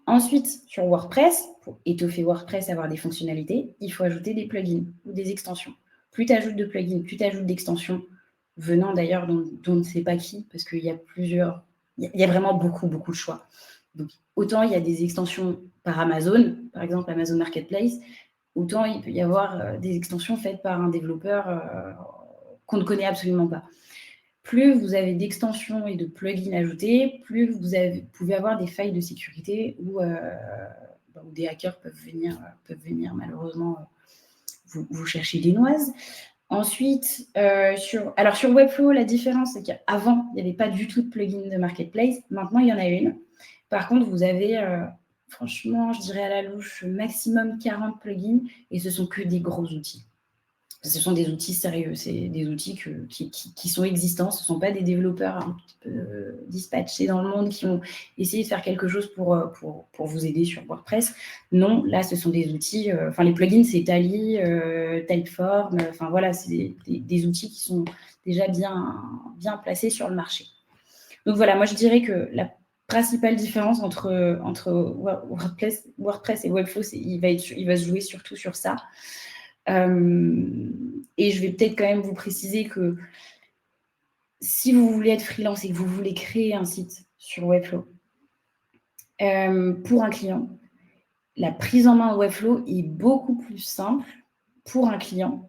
Ensuite, sur WordPress, pour étoffer WordPress, avoir des fonctionnalités, il faut ajouter des plugins ou des extensions. Plus tu ajoutes de plugins, plus tu ajoutes d'extensions, venant d'ailleurs dont on ne sait pas qui, parce qu'il y a plusieurs, il y a vraiment beaucoup de choix. Donc, autant il y a des extensions par Amazon, par exemple Amazon Marketplace, autant il peut y avoir des extensions faites par un développeur qu'on ne connaît absolument pas. Plus vous avez d'extensions et de plugins ajoutés, plus vous pouvez avoir des failles de sécurité où des hackers peuvent venir malheureusement vous chercher des noises. Ensuite, sur Webflow, la différence, c'est qu'avant, il n'y avait pas du tout de plugin de Marketplace. Maintenant, il y en a une. Par contre, vous avez, franchement, je dirais à la louche, maximum 40 plugins et ce sont que des gros outils. Ce sont des outils sérieux, c'est des outils qui sont existants. Ce ne sont pas des développeurs un petit peu dispatchés dans le monde qui ont essayé de faire quelque chose pour vous aider sur WordPress. Non, là, ce sont des outils... les plugins, c'est Tally, Typeform. Voilà, c'est des outils qui sont déjà bien placés sur le marché. Donc voilà, moi, je dirais que la principale différence entre WordPress et Webflow, il va se jouer surtout sur ça. Et je vais peut-être quand même vous préciser que si vous voulez être freelance et que vous voulez créer un site sur Webflow pour un client, la prise en main de Webflow est beaucoup plus simple pour un client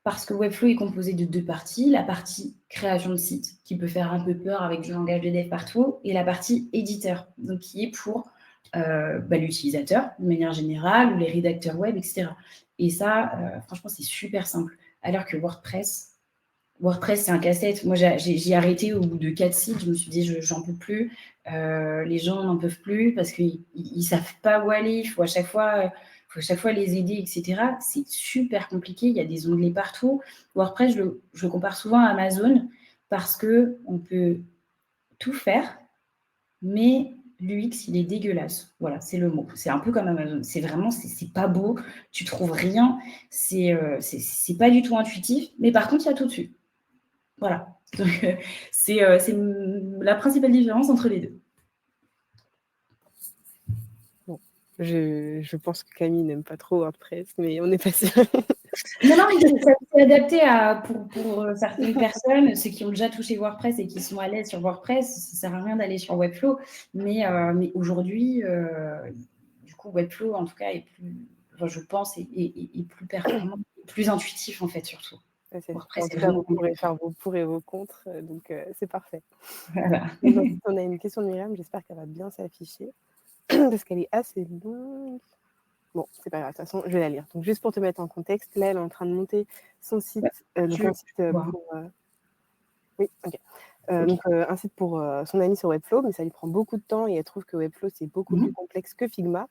parce que Webflow est composé de deux parties. La partie création de site qui peut faire un peu peur avec du langage de dev partout et la partie éditeur, donc qui est pour l'utilisateur de manière générale ou les rédacteurs web, etc. Et ça, franchement, c'est super simple. Alors que WordPress, c'est un casse-tête. Moi, j'ai arrêté au bout de 4 sites. Je me suis dit, j'en peux plus. Les gens n'en peuvent plus parce qu'ils ne savent pas où aller. Il faut à chaque fois les aider, etc. C'est super compliqué. Il y a des onglets partout. WordPress, je le compare souvent à Amazon parce qu'on peut tout faire, mais l'UX, il est dégueulasse. Voilà, c'est le mot. C'est un peu comme Amazon. C'est vraiment, c'est pas beau. Tu trouves rien. C'est pas du tout intuitif. Mais par contre, il y a tout dessus. Voilà. Donc, c'est la principale différence entre les deux. Bon, je pense que Camille n'aime pas trop WordPress, mais on est pas sûr. Non, mais ça s'est adapté pour certaines personnes, ceux qui ont déjà touché WordPress et qui sont à l'aise sur WordPress, ça ne sert à rien d'aller sur Webflow. Mais aujourd'hui, du coup, Webflow, en tout cas, est plus, je pense, est plus performant, plus intuitif, en fait, surtout. WordPress, en tout cas, vous pourrez faire vos pour et vos contre, donc c'est parfait. Voilà. Et ensuite, on a une question de Myriam, j'espère qu'elle va bien s'afficher, parce qu'elle est assez longue. Bon, c'est pas grave, de toute façon, je vais la lire. Donc, juste pour te mettre en contexte, là, elle est en train de monter son site, donc un site pour... Oui, ok. Donc, un site pour son ami sur Webflow, mais ça lui prend beaucoup de temps et elle trouve que Webflow, c'est beaucoup plus complexe que Figma.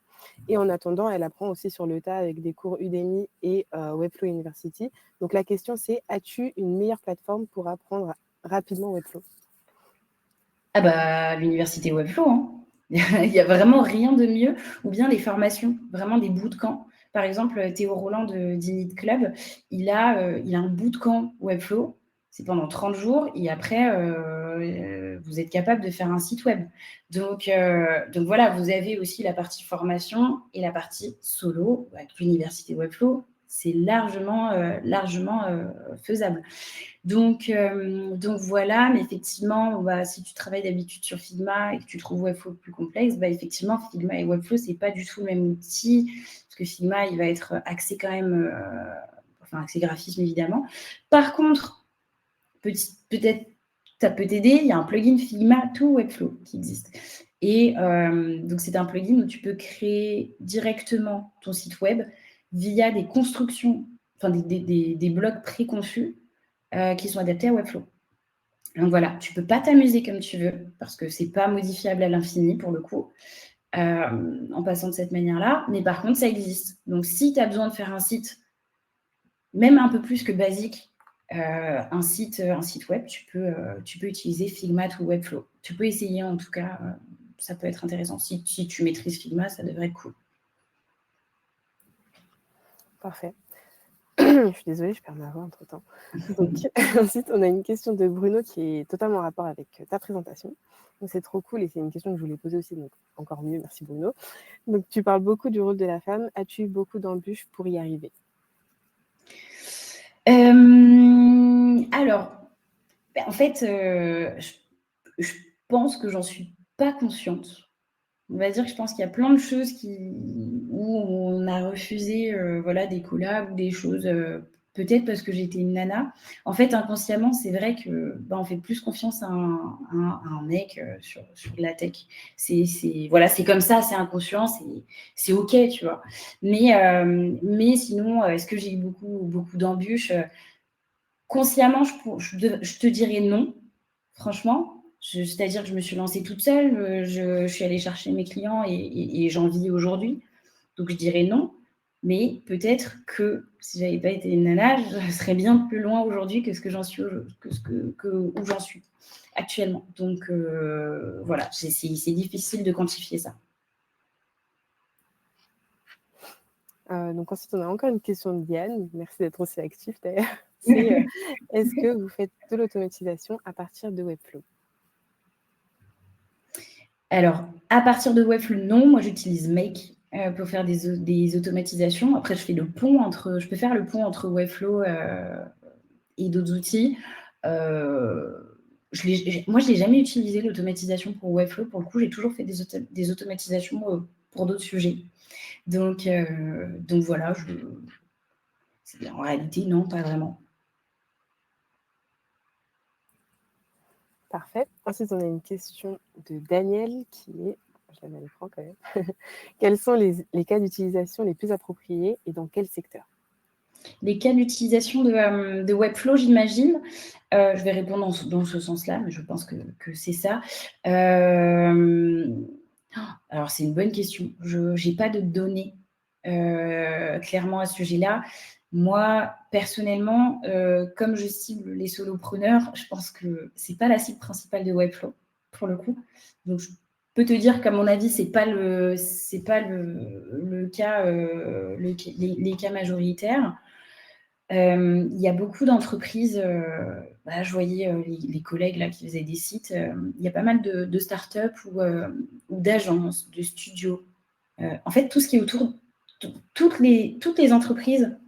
Et en attendant, elle apprend aussi sur le tas avec des cours Udemy et Webflow University. Donc, la question, c'est, as-tu une meilleure plateforme pour apprendre rapidement Webflow? Ah bah, l'université Webflow, hein. Il n'y a vraiment rien de mieux. Ou bien les formations, vraiment des bootcamps. Par exemple, Théo Roland de Dinit Club, il a un bootcamp Webflow. C'est pendant 30 jours et après, vous êtes capable de faire un site web. Donc voilà, vous avez aussi la partie formation et la partie solo avec l'université Webflow. C'est largement faisable. Donc voilà, mais effectivement, si tu travailles d'habitude sur Figma et que tu trouves Webflow plus complexe, effectivement, Figma et Webflow, ce n'est pas du tout le même outil, parce que Figma, il va être axé quand même, axé graphisme, évidemment. Par contre, peut-être, ça peut t'aider, il y a un plugin Figma to Webflow qui existe. Et donc, c'est un plugin où tu peux créer directement ton site web via des constructions, enfin des blocs préconçus qui sont adaptés à Webflow. Donc voilà, tu ne peux pas t'amuser comme tu veux parce que ce n'est pas modifiable à l'infini pour le coup, en passant de cette manière-là. Mais par contre, ça existe. Donc, si tu as besoin de faire un site, même un peu plus que basique, un site web, tu peux utiliser Figma ou Webflow. Tu peux essayer en tout cas, ça peut être intéressant. Si tu maîtrises Figma, ça devrait être cool. Parfait. Je suis désolée, je perds ma voix entre-temps. Donc, ensuite, on a une question de Bruno qui est totalement en rapport avec ta présentation. Donc, c'est trop cool et c'est une question que je voulais poser aussi, donc encore mieux, merci Bruno. Donc, tu parles beaucoup du rôle de la femme. As-tu eu beaucoup d'embûches pour y arriver? Alors, en fait, je pense que j'en suis pas consciente. On va dire que je pense qu'il y a plein de choses où on a refusé des collabs ou des choses, peut-être parce que j'étais une nana. En fait, inconsciemment, c'est vrai que on fait plus confiance à un mec sur de la tech. C'est comme ça, c'est inconscient, c'est OK, tu vois. Mais sinon, est-ce que j'ai eu beaucoup d'embûches consciemment, je te dirais non, franchement. C'est-à-dire que je me suis lancée toute seule, je suis allée chercher mes clients et j'en vis aujourd'hui. Donc, je dirais non. Mais peut-être que si je n'avais pas été une nana, je serais bien plus loin aujourd'hui que ce que j'en suis, où j'en suis actuellement. Donc, voilà, c'est difficile de quantifier ça. Donc ensuite, on a encore une question de Diane. Merci d'être aussi actif d'ailleurs. C'est est-ce que vous faites de l'automatisation à partir de Webflow? Alors, à partir de Webflow, non. Moi, j'utilise Make pour faire des automatisations. Après, je peux faire le pont entre Webflow et d'autres outils. Moi, je n'ai jamais utilisé l'automatisation pour Webflow. Pour le coup, j'ai toujours fait des automatisations pour d'autres sujets. Donc voilà, en réalité, non, pas vraiment. Parfait. Ensuite, on a une question de Daniel qui est, je la mets à l'écran quand même. Quels sont les cas d'utilisation les plus appropriés et dans quel secteur? Les cas d'utilisation de Webflow, j'imagine. Je vais répondre dans ce sens-là, mais je pense que c'est ça. Alors, c'est une bonne question. Je n'ai pas de données clairement à ce sujet-là. Moi, personnellement, comme je cible les solopreneurs, je pense que ce n'est pas la cible principale de Webflow, pour le coup. Donc, je peux te dire qu'à mon avis, ce n'est pas le cas, les cas majoritaires. Il y a beaucoup d'entreprises, je voyais les collègues là, qui faisaient des sites, il y a pas mal de startups ou d'agences, de studios. En fait, tout ce qui est autour, toutes les entreprises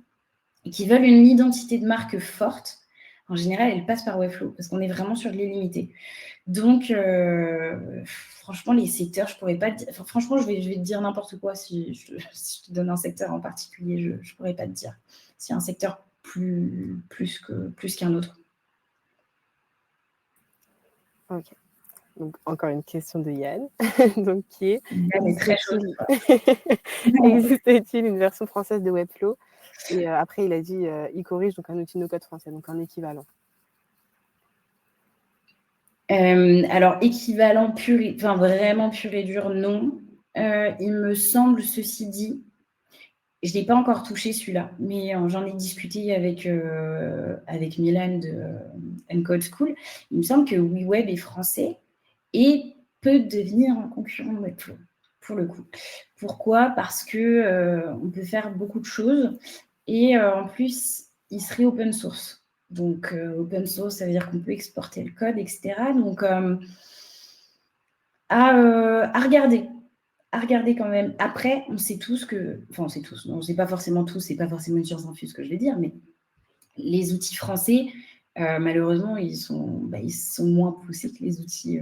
qui veulent une identité de marque forte, en général, elles passent par Webflow parce qu'on est vraiment sur de l'illimité. Donc, franchement, les secteurs, je pourrais pas te dire. Enfin, franchement, je vais te dire n'importe quoi si je te donne un secteur en particulier. Je ne pourrais pas te dire s'il y a un secteur plus qu'un autre. Ok. Donc, encore une question de Yann. Donc, qui est Yann est très chaud. Existe-t-il une version française de Webflow? Et après, il a dit il corrige, donc un outil no-code français, donc un équivalent. Alors, équivalent vraiment pur et dur, non. Il me semble, ceci dit, je ne l'ai pas encore touché celui-là, mais j'en ai discuté avec Milan de Code School. Il me semble que WeWeb est français et peut devenir un concurrent de Webflow, pour le coup. Pourquoi? Parce qu'on peut faire beaucoup de choses et en plus, il serait open source. Donc, open source, ça veut dire qu'on peut exporter le code, etc. Donc, à regarder. À regarder quand même. Après, on sait tous que... Enfin, on sait tous. Non, on ne sait pas forcément tous. C'est pas forcément une science infuse que je vais dire, mais les outils français, malheureusement, ils sont moins poussés que les outils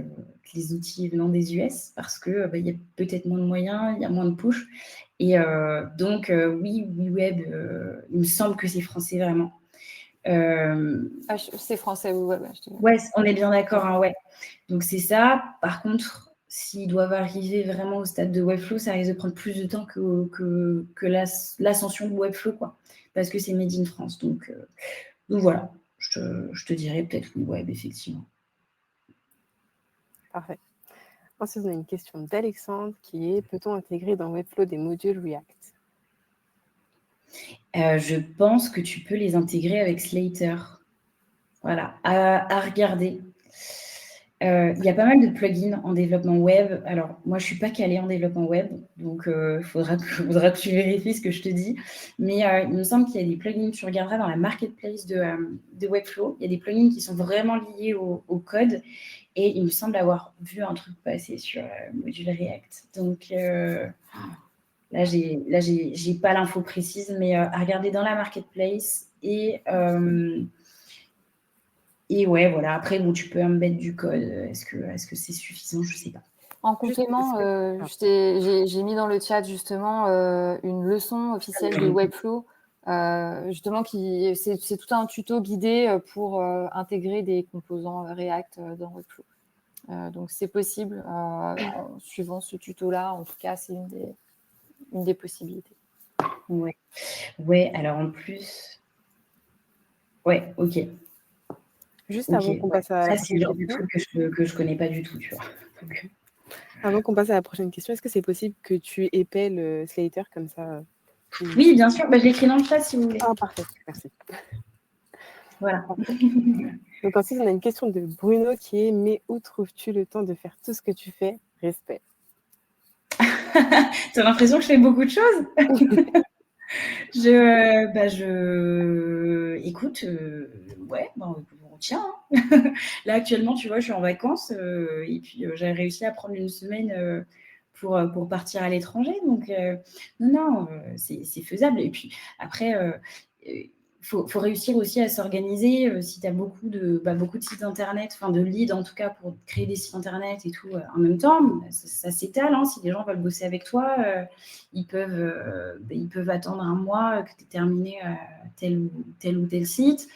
venant des US parce que il y a peut-être moins de moyens, il y a moins de push. Et donc, oui, WeWeb, il me semble que c'est français vraiment. C'est français, WeWeb. Ouais, on est bien d'accord, hein, ouais. Donc, c'est ça. Par contre, s'ils doivent arriver vraiment au stade de Webflow, ça risque de prendre plus de temps que l'ascension de Webflow, quoi, parce que c'est made in France. Donc voilà, je te dirais peut-être le web, effectivement. Parfait. Ensuite, on a une question d'Alexandre qui est: peut-on intégrer dans Webflow des modules React? Je pense que tu peux les intégrer avec Slater. Voilà, à regarder. Il y a pas mal de plugins en développement web. Alors, moi, je ne suis pas calée en développement web, donc il faudra que tu vérifies ce que je te dis. Mais il me semble qu'il y a des plugins, tu regarderas dans la marketplace de Webflow, il y a des plugins qui sont vraiment liés au code. Et il me semble avoir vu un truc passer sur module React. Donc là, j'ai pas l'info précise, mais à regarder dans la marketplace. Et ouais, voilà. Après, bon, tu peux embed du code. Est-ce que c'est suffisant? Je sais pas. En complément, j'ai mis dans le chat justement une leçon officielle de Webflow, justement c'est tout un tuto guidé pour intégrer des composants React dans Webflow. Donc c'est possible en suivant ce tuto-là. En tout cas, c'est une des possibilités. Ouais, alors en plus... Ouais, ok. Juste avant qu'on passe à... Ça, c'est le genre de truc que je connais pas du tout, tu vois. Donc... Avant qu'on passe à la prochaine question, est-ce que c'est possible que tu épelles Slater comme ça? Oui, bien sûr. Je l'écris dans le chat si vous voulez. Ah, parfait. Merci. Voilà. Donc ensuite, on a une question de Bruno qui est: mais où trouves-tu le temps de faire tout ce que tu fais? Respect. Tu as l'impression que je fais beaucoup de choses? Écoute, ouais, on tient. Hein. Là, actuellement, tu vois, je suis en vacances et puis j'ai réussi à prendre une semaine pour partir à l'étranger. Donc, non, c'est faisable. Et puis, après, faut réussir aussi à s'organiser. Si tu as beaucoup de sites internet, enfin de leads en tout cas, pour créer des sites internet et tout en même temps, ça s'étale. Hein. Si les gens veulent bosser avec toi, ils peuvent attendre un mois que tu aies terminé tel ou tel site.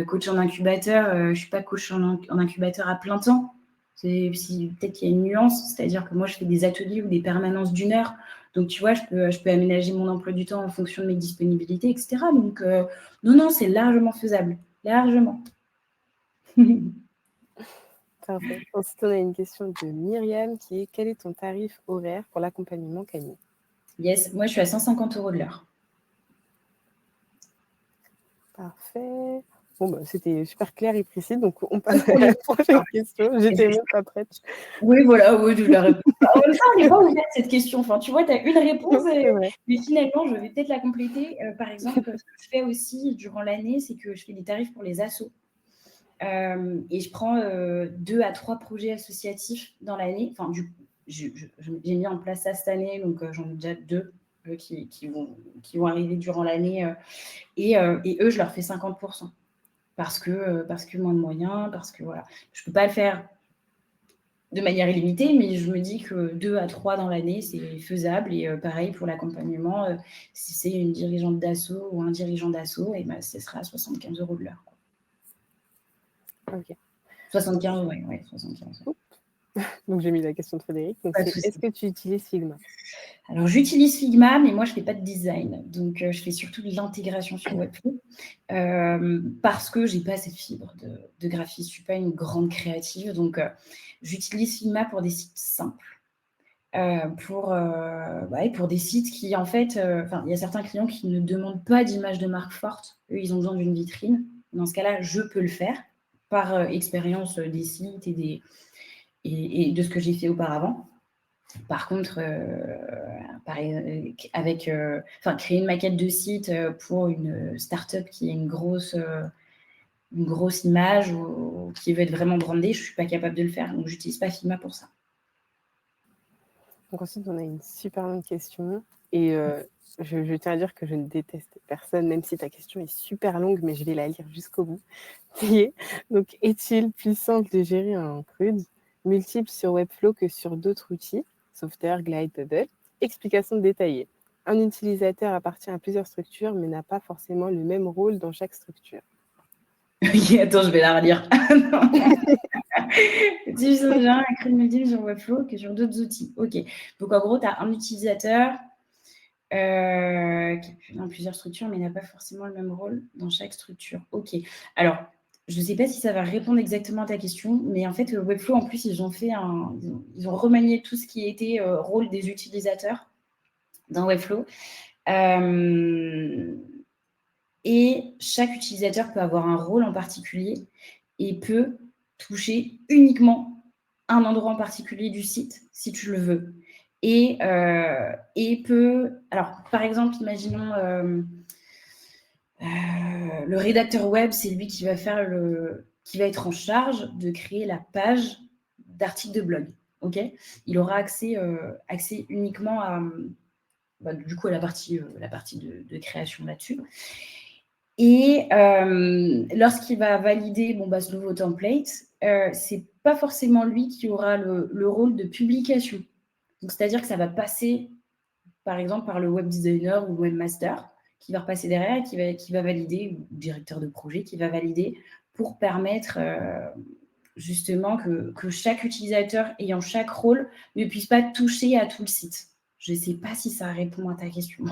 Coach en incubateur, je ne suis pas coach en incubateur à plein temps. Peut-être qu'il y a une nuance, c'est-à-dire que moi, je fais des ateliers ou des permanences d'1 heure. Donc, tu vois, je peux aménager mon emploi du temps en fonction de mes disponibilités, etc. Donc, non, c'est largement faisable. Largement. Parfait. Ensuite, on a une question de Myriam qui est: quel est ton tarif horaire pour l'accompagnement Camille? Yes, moi, je suis à 150 € de l'heure. Parfait. Bon, c'était super clair et précis, donc on passe à la prochaine question. J'étais même pas prête. Oui, voilà, je la réponds. En même temps, elle n'est pas ouverte, cette question. Enfin, tu vois, tu as une réponse, mais finalement, je vais peut-être la compléter. Par exemple, ce que je fais aussi durant l'année, c'est que je fais des tarifs pour les assos. Et je prends 2 à 3 projets associatifs dans l'année. Enfin, j'ai mis en place ça cette année, donc j'en ai déjà 2 qui vont arriver durant l'année. Et eux, je leur fais 50%. Parce que moins de moyens, parce que voilà. Je ne peux pas le faire de manière illimitée, mais je me dis que 2 à 3 dans l'année, c'est faisable. Et pareil pour l'accompagnement, si c'est une dirigeante d'asso ou un dirigeant d'asso, et ce sera à 75 € de l'heure. Ok. 75, ouais, 75. Donc, j'ai mis la question de Frédéric. Donc, est-ce que tu utilises Figma? Alors, j'utilise Figma, mais moi, je ne fais pas de design. Donc, je fais surtout de l'intégration sur Webflow parce que je n'ai pas cette fibre de graphisme. Je ne suis pas une grande créative. Donc, j'utilise Figma pour des sites simples. Pour des sites qui, en fait, il y a certains clients qui ne demandent pas d'image de marque forte. Eux, ils ont besoin d'une vitrine. Dans ce cas-là, je peux le faire par expérience des sites et de ce que j'ai fait auparavant. Par contre, créer une maquette de site pour une start-up qui a une grosse image ou qui veut être vraiment brandée, je ne suis pas capable de le faire. Donc, je n'utilise pas Figma pour ça. Donc ensuite, on a une super longue question. Et je tiens à dire que je ne déteste personne, même si ta question est super longue, mais je vais la lire jusqu'au bout. Donc, est-il plus simple de gérer un CRUD multiple sur Webflow que sur d'autres outils, Software, Glide, Bubble? Explication détaillée. Un utilisateur appartient à plusieurs structures, mais n'a pas forcément le même rôle dans chaque structure. Attends, je vais la relire. Bien un crime multiple sur Webflow que sur d'autres outils. OK. Donc, en gros, tu as un utilisateur qui est dans plusieurs structures, mais n'a pas forcément le même rôle dans chaque structure. OK. Alors, je ne sais pas si ça va répondre exactement à ta question, mais en fait, Webflow, en plus, ils ont remanié tout ce qui était rôle des utilisateurs dans Webflow. Et chaque utilisateur peut avoir un rôle en particulier et peut toucher uniquement un endroit en particulier du site, si tu le veux. Et peut... Alors, par exemple, imaginons le rédacteur web, c'est lui qui va être en charge de créer la page d'article de blog. Ok, il aura accès uniquement à, du coup, à la partie de création là-dessus. Et lorsqu'il va valider ce nouveau template, c'est pas forcément lui qui aura le rôle de publication. Donc, c'est-à-dire que ça va passer, par exemple, par le web designer ou le webmaster qui va repasser derrière et qui va valider, ou le directeur de projet qui va valider pour permettre justement que chaque utilisateur ayant chaque rôle ne puisse pas toucher à tout le site. Je ne sais pas si ça répond à ta question.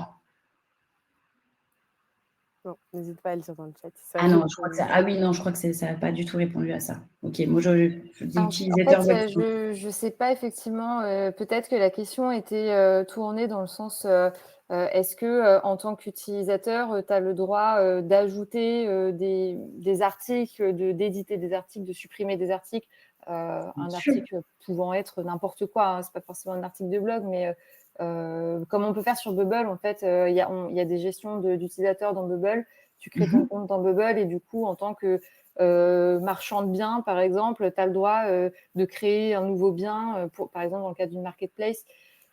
Non, n'hésite pas à le dire dans le chat. Non, je crois que ça. Ah oui, non, je crois que ça n'a pas du tout répondu à ça. Ok, moi, je dis utilisateur. En fait, je ne sais pas effectivement. Peut-être que la question était tournée dans le sens est-ce que en tant qu'utilisateur, tu as le droit d'ajouter des articles, d'éditer des articles, de supprimer des articles, un article pouvant être n'importe quoi. Hein, c'est pas forcément un article de blog, mais comme on peut faire sur Bubble, en fait, il y a des gestions d'utilisateurs dans Bubble. Tu crées ton compte dans Bubble et du coup, en tant que marchand de biens, par exemple, tu as le droit de créer un nouveau bien, par exemple, dans le cadre d'une marketplace.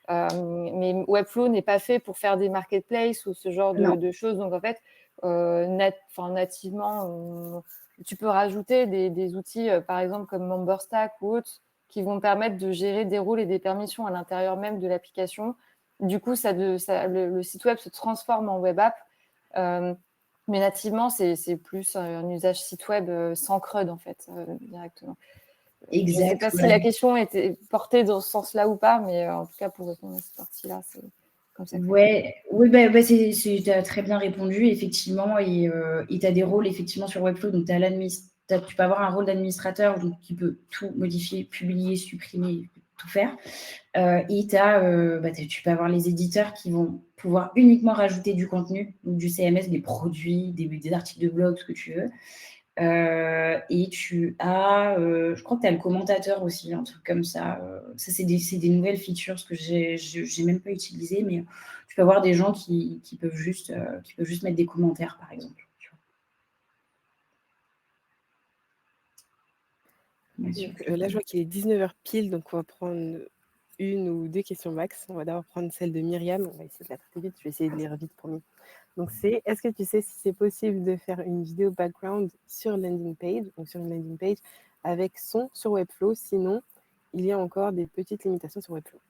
Mais Webflow n'est pas fait pour faire des marketplaces ou ce genre de choses. Donc, en fait, nativement, tu peux rajouter des outils, par exemple, comme MemberStack ou autres, qui vont permettre de gérer des rôles et des permissions à l'intérieur même de l'application. Du coup, le site web se transforme en web app. Mais nativement, c'est plus un usage site web sans CRUD, en fait, directement. Exact. Je ne sais pas si la question était portée dans ce sens-là ou pas, mais en tout cas, pour répondre à cette partie-là, c'est comme ça. Oui, tu as très bien répondu, effectivement. Et tu as des rôles, effectivement, sur Webflow. Donc, tu peux avoir un rôle d'administrateur qui peut tout modifier, publier, supprimer, tout faire. Et tu peux avoir les éditeurs qui vont pouvoir uniquement rajouter du contenu, donc du CMS, des produits, des articles de blog, ce que tu veux. Et tu as, je crois que tu as le commentateur aussi, un truc comme ça. Ça, c'est des nouvelles features que je n'ai même pas utilisées, mais tu peux avoir des gens qui peuvent juste mettre des commentaires, par exemple. Donc, là, je vois qu'il est 19h pile, donc on va prendre une ou deux questions max. On va d'abord prendre celle de Myriam. On va essayer de la traiter vite. Je vais essayer de lire vite pour nous. Donc, est-ce que tu sais si c'est possible de faire une vidéo background sur landing page, donc sur une landing page, avec son sur Webflow? Sinon, il y a encore des petites limitations sur Webflow.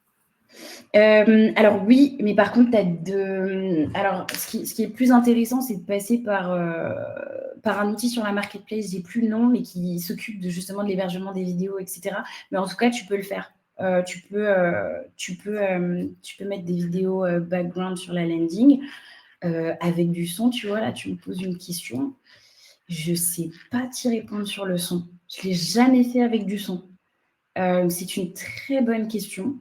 Alors oui, mais par contre, alors, ce qui est plus intéressant, c'est de passer par un outil sur la marketplace, j'ai plus le nom, mais qui s'occupe justement de l'hébergement des vidéos, etc. Mais en tout cas, tu peux le faire. Tu peux mettre des vidéos background sur la landing avec du son. Tu vois, là, tu me poses une question. Je ne sais pas t'y répondre sur le son. Je ne l'ai jamais fait avec du son. C'est une très bonne question.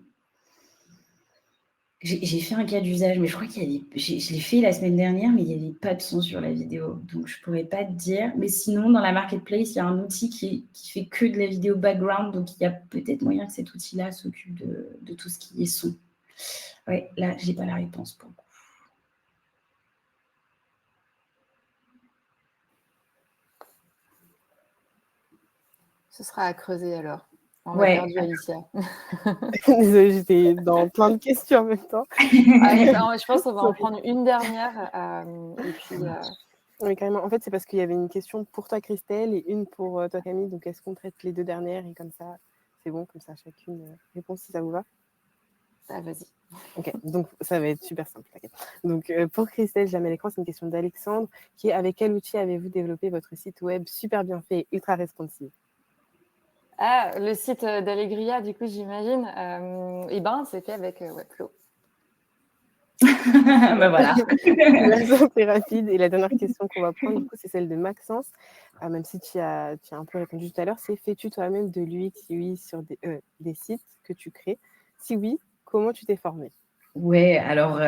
J'ai fait un cas d'usage, mais je crois je l'ai fait la semaine dernière, mais il n'y avait pas de son sur la vidéo. Donc, je ne pourrais pas te dire. Mais sinon, dans la marketplace, il y a un outil qui fait que de la vidéo background. Donc, il y a peut-être moyen que cet outil-là s'occupe de tout ce qui est son. Oui, là, je n'ai pas la réponse pour le coup. Ce sera à creuser alors. On Ouais. a perdu Alicia. Désolée, j'étais dans plein de questions en même temps. Je pense qu'on va en prendre une dernière. Et puis, Oui, carrément. En fait, c'est parce qu'il y avait une question pour toi, Christelle, et une pour toi, Camille. Donc, est-ce qu'on traite les deux dernières? Et comme ça, c'est bon, comme ça, chacune répond si ça vous va. vas-y. Ok, donc ça va être super simple. Okay. Donc, pour Christelle, jamais l'écran, c'est une question d'Alexandre qui est: avec quel outil avez-vous développé votre site web super bien fait et ultra responsive? Ah, le site d'Allegria, du coup, j'imagine. Et ben, c'est fait avec Webflow. Ben voilà. C'est rapide. Et la dernière question qu'on va prendre, du coup, c'est celle de Maxence. Même si tu as un peu répondu tout à l'heure, c'est fais-tu toi-même de l'UX, UI sur des sites que tu crées? Si oui, comment tu t'es formé? Ouais, alors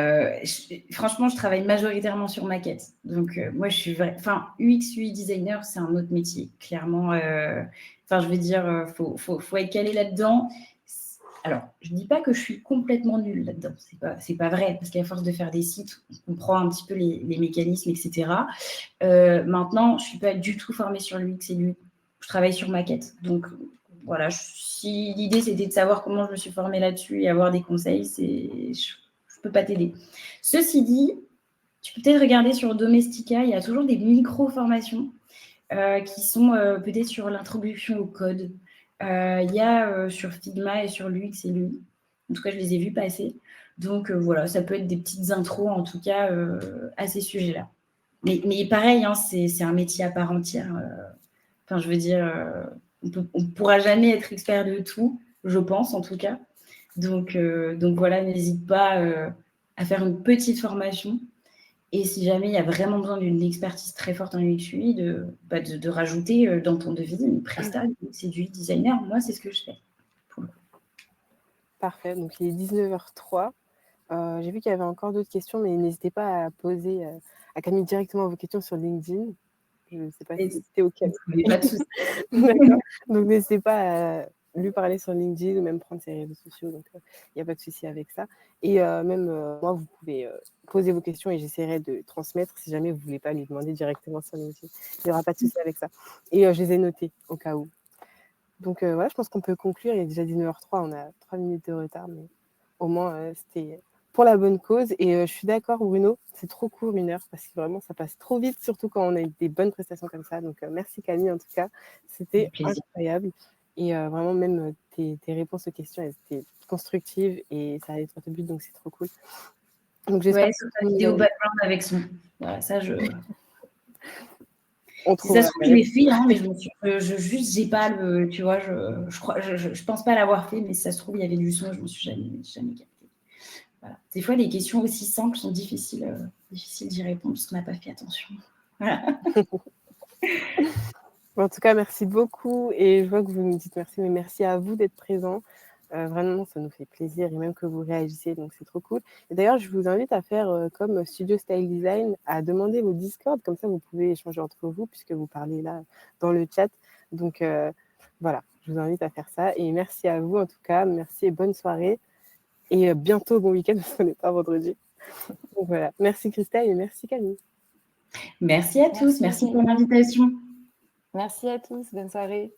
franchement, je travaille majoritairement sur maquette. Donc moi, je suis UX, UI designer, c'est un autre métier, clairement. Je veux dire, faut être calé là-dedans. Alors, je dis pas que je suis complètement nulle là-dedans. C'est pas vrai, parce qu'à force de faire des sites, on comprend un petit peu les mécanismes, etc. Maintenant, je suis pas du tout formée sur l'UX et l'UI. Je travaille sur maquette. Donc voilà, si l'idée c'était de savoir comment je me suis formée là-dessus et avoir des conseils, je peux pas t'aider. Ceci dit, tu peux peut-être regarder sur Domestika, il y a toujours des micro-formations qui sont peut-être sur l'introduction au code. Il y a sur Figma et sur l'UX et l'UI. En tout cas, je les ai vus passer. Donc voilà, ça peut être des petites intros en tout cas à ces sujets-là. Mais pareil, hein, c'est un métier à part entière. Je veux dire, on ne pourra jamais être expert de tout, je pense en tout cas. Donc voilà, n'hésite pas à faire une petite formation. Et si jamais il y a vraiment besoin d'une expertise très forte en UX UI, de rajouter dans ton devis une presta, c'est du designer. Moi, c'est ce que je fais. Parfait. Donc, il est 19h03. J'ai vu qu'il y avait encore d'autres questions, mais n'hésitez pas à poser à Camille directement vos questions sur LinkedIn. Je ne sais pas si c'était OK. Pas de souci. D'accord. Donc, n'hésitez pas à lui parler sur LinkedIn ou même prendre ses réseaux sociaux. Donc, il n'y a pas de souci avec ça. Et même moi, vous pouvez poser vos questions et j'essaierai de transmettre si jamais vous ne voulez pas lui demander directement sur LinkedIn. Il n'y aura pas de souci avec ça. Et je les ai notés au cas où. Donc, voilà, je pense qu'on peut conclure. Il est déjà 19h03. On a 3 minutes de retard, mais au moins, c'était pour la bonne cause. Et je suis d'accord, Bruno, c'est trop court 1 heure parce que vraiment, ça passe trop vite, surtout quand on a des bonnes prestations comme ça. Donc, merci Camille, en tout cas. C'était incroyable. Et vraiment, même tes réponses aux questions, elles étaient constructives et ça allait droit au but, donc c'est trop cool. Donc, j'espère sur ta vidéo background avec son. Voilà, ça, je. On si ça se trouve, je l'ai fait, hein, mais j'ai pas le. Tu vois, je pense pas l'avoir fait, mais si ça se trouve, il y avait du son, je m'en suis jamais capté. Voilà. Des fois, les questions aussi simples sont difficiles d'y répondre parce qu'on n'a pas fait attention. Voilà. En tout cas, merci beaucoup. Et je vois que vous me dites merci, mais merci à vous d'être présents. Vraiment, ça nous fait plaisir et même que vous réagissez, donc c'est trop cool. Et d'ailleurs, je vous invite à faire comme Studio Style Design, à demander vos Discord, comme ça vous pouvez échanger entre vous puisque vous parlez là dans le chat. Donc voilà, je vous invite à faire ça. Et merci à vous en tout cas, merci et bonne soirée. Et bientôt bon week-end parce qu'on n'est pas vendredi. Donc voilà, merci Christelle et merci Camille. Merci à tous, merci pour l'invitation. Merci à tous, bonne soirée.